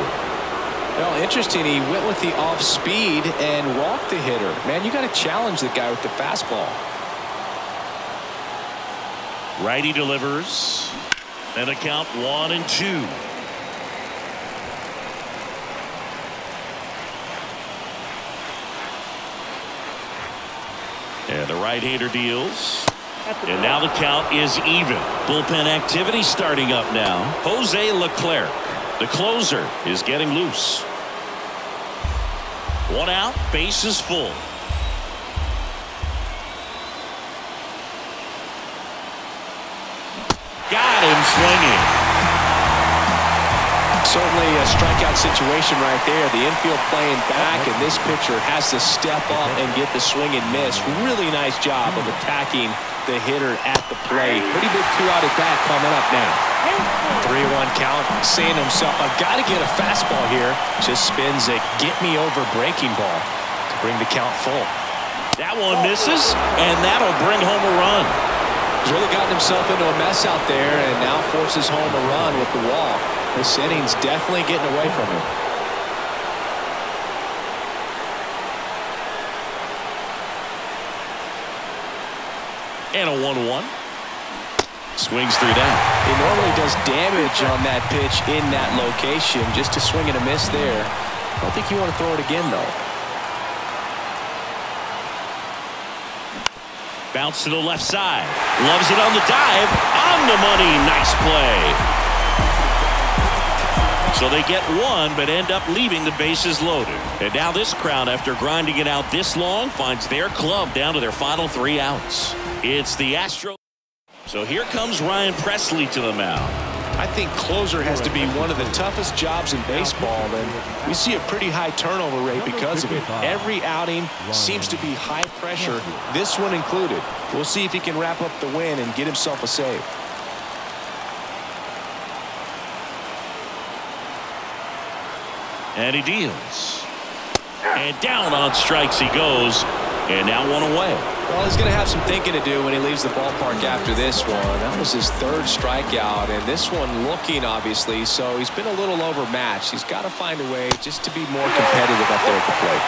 Well, interesting. He went with the off speed and walked the hitter. Man, you got to challenge the guy with the fastball. Righty delivers. And the count 1-2. And the right-hander deals. And now the count is even. Bullpen activity starting up now. Jose Leclerc, the closer, is getting loose. 1 out, base is full. Got him swinging. Certainly a strikeout situation right there. The infield playing back, and this pitcher has to step up and get the swing and miss. Really nice job of attacking the hitter at the plate. Pretty big 2-out at bat coming up now. 3-1 count, saying to himself, I've got to get a fastball here. Just spins a get-me-over breaking ball to bring the count full. That one misses, and that'll bring home a run. He's really gotten himself into a mess out there and now forces home a run with the walk. This inning's definitely getting away from him. And a 1-1. Swings through that. He normally does damage on that pitch in that location. Just a swing and a miss there. I don't think you want to throw it again, though. Bounce to the left side. Loves it on the dive. On the money. Nice play. So they get 1, but end up leaving the bases loaded. And now this crowd, after grinding it out this long, finds their club down to their final 3 outs. It's the Astros. So here comes Ryan Presley to the mound. I think closer has to be one of the toughest jobs in baseball, and we see a pretty high turnover rate because of it. Every outing seems to be high pressure, this one included. We'll see if he can wrap up the win and get himself a save. And he deals. And down on strikes he goes. And now 1 away. Well, he's going to have some thinking to do when he leaves the ballpark after this one. That was his 3rd strikeout, and this one looking, obviously, so he's been a little overmatched. He's got to find a way just to be more competitive up there at the plate.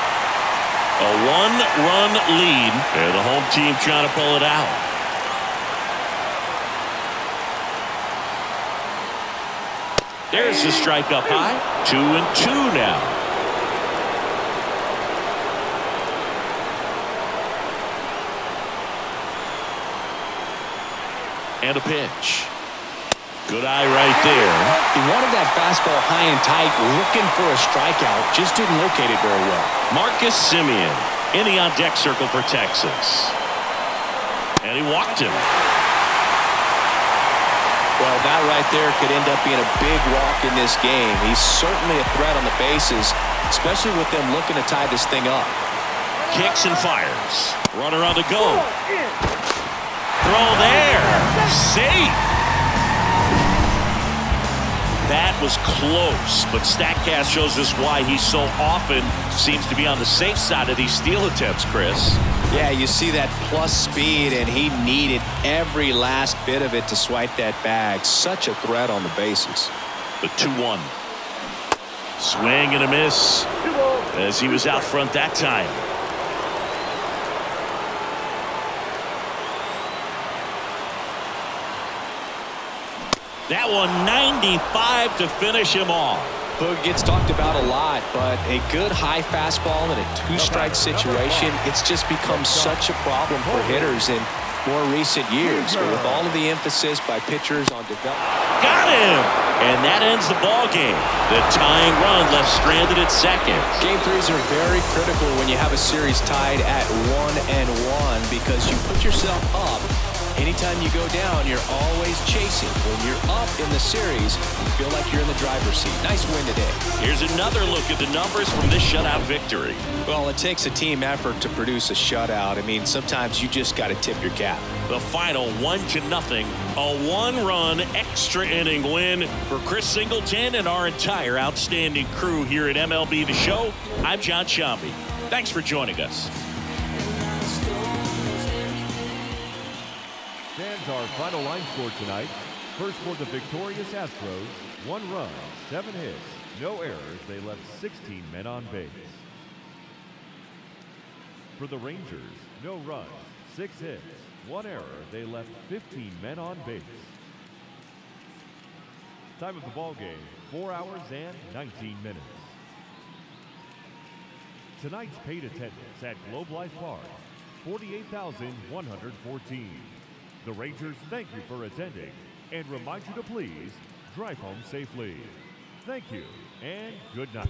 A 1-run lead, and the home team trying to pull it out. There's the strike up high. 2-2 now. And a pitch. Good eye right there. He wanted that fastball high and tight, looking for a strikeout. Just didn't locate it very well. Marcus Semien in the on-deck circle for Texas. And he walked him. Well, that right there could end up being a big walk in this game. He's certainly a threat on the bases, especially with them looking to tie this thing up. Kicks and fires. Runner on the go. Throw there. Safe. That was close, but StatCast shows us why he so often seems to be on the safe side of these steal attempts, Chris. Yeah, you see that plus speed, and he needed every last bit of it to swipe that bag. Such a threat on the bases. The 2-1. Swing and a miss as he was out front that time. That one 95 to finish him off. Boog gets talked about a lot, but a good high fastball in a two-strike situation, it's just become such a problem for hitters in more recent years. But with all of the emphasis by pitchers on development. Got him! And that ends the ball game. The tying run left stranded at second. Game threes are very critical when you have a series tied at 1-1 because you put yourself up. Anytime you go down, you're always chasing. When you're up in the series, you feel like you're in the driver's seat. Nice win today. Here's another look at the numbers from this shutout victory. Well, it takes a team effort to produce a shutout. I mean, sometimes you just got to tip your cap. The final 1-0. A one-run extra inning win for Chris Singleton and our entire outstanding crew here at MLB The Show. I'm John Sciambi. Thanks for joining us. Stands our final line score tonight. First for the victorious Astros, 1 run, 7 hits, no errors. They left 16 men on base. For the Rangers, no runs, 6 hits, 1 error. They left 15 men on base. Time of the ball game, 4 hours and 19 minutes. Tonight's paid attendance at Globe Life Park, 48,114. The Rangers thank you for attending and remind you to please drive home safely. Thank you and good night.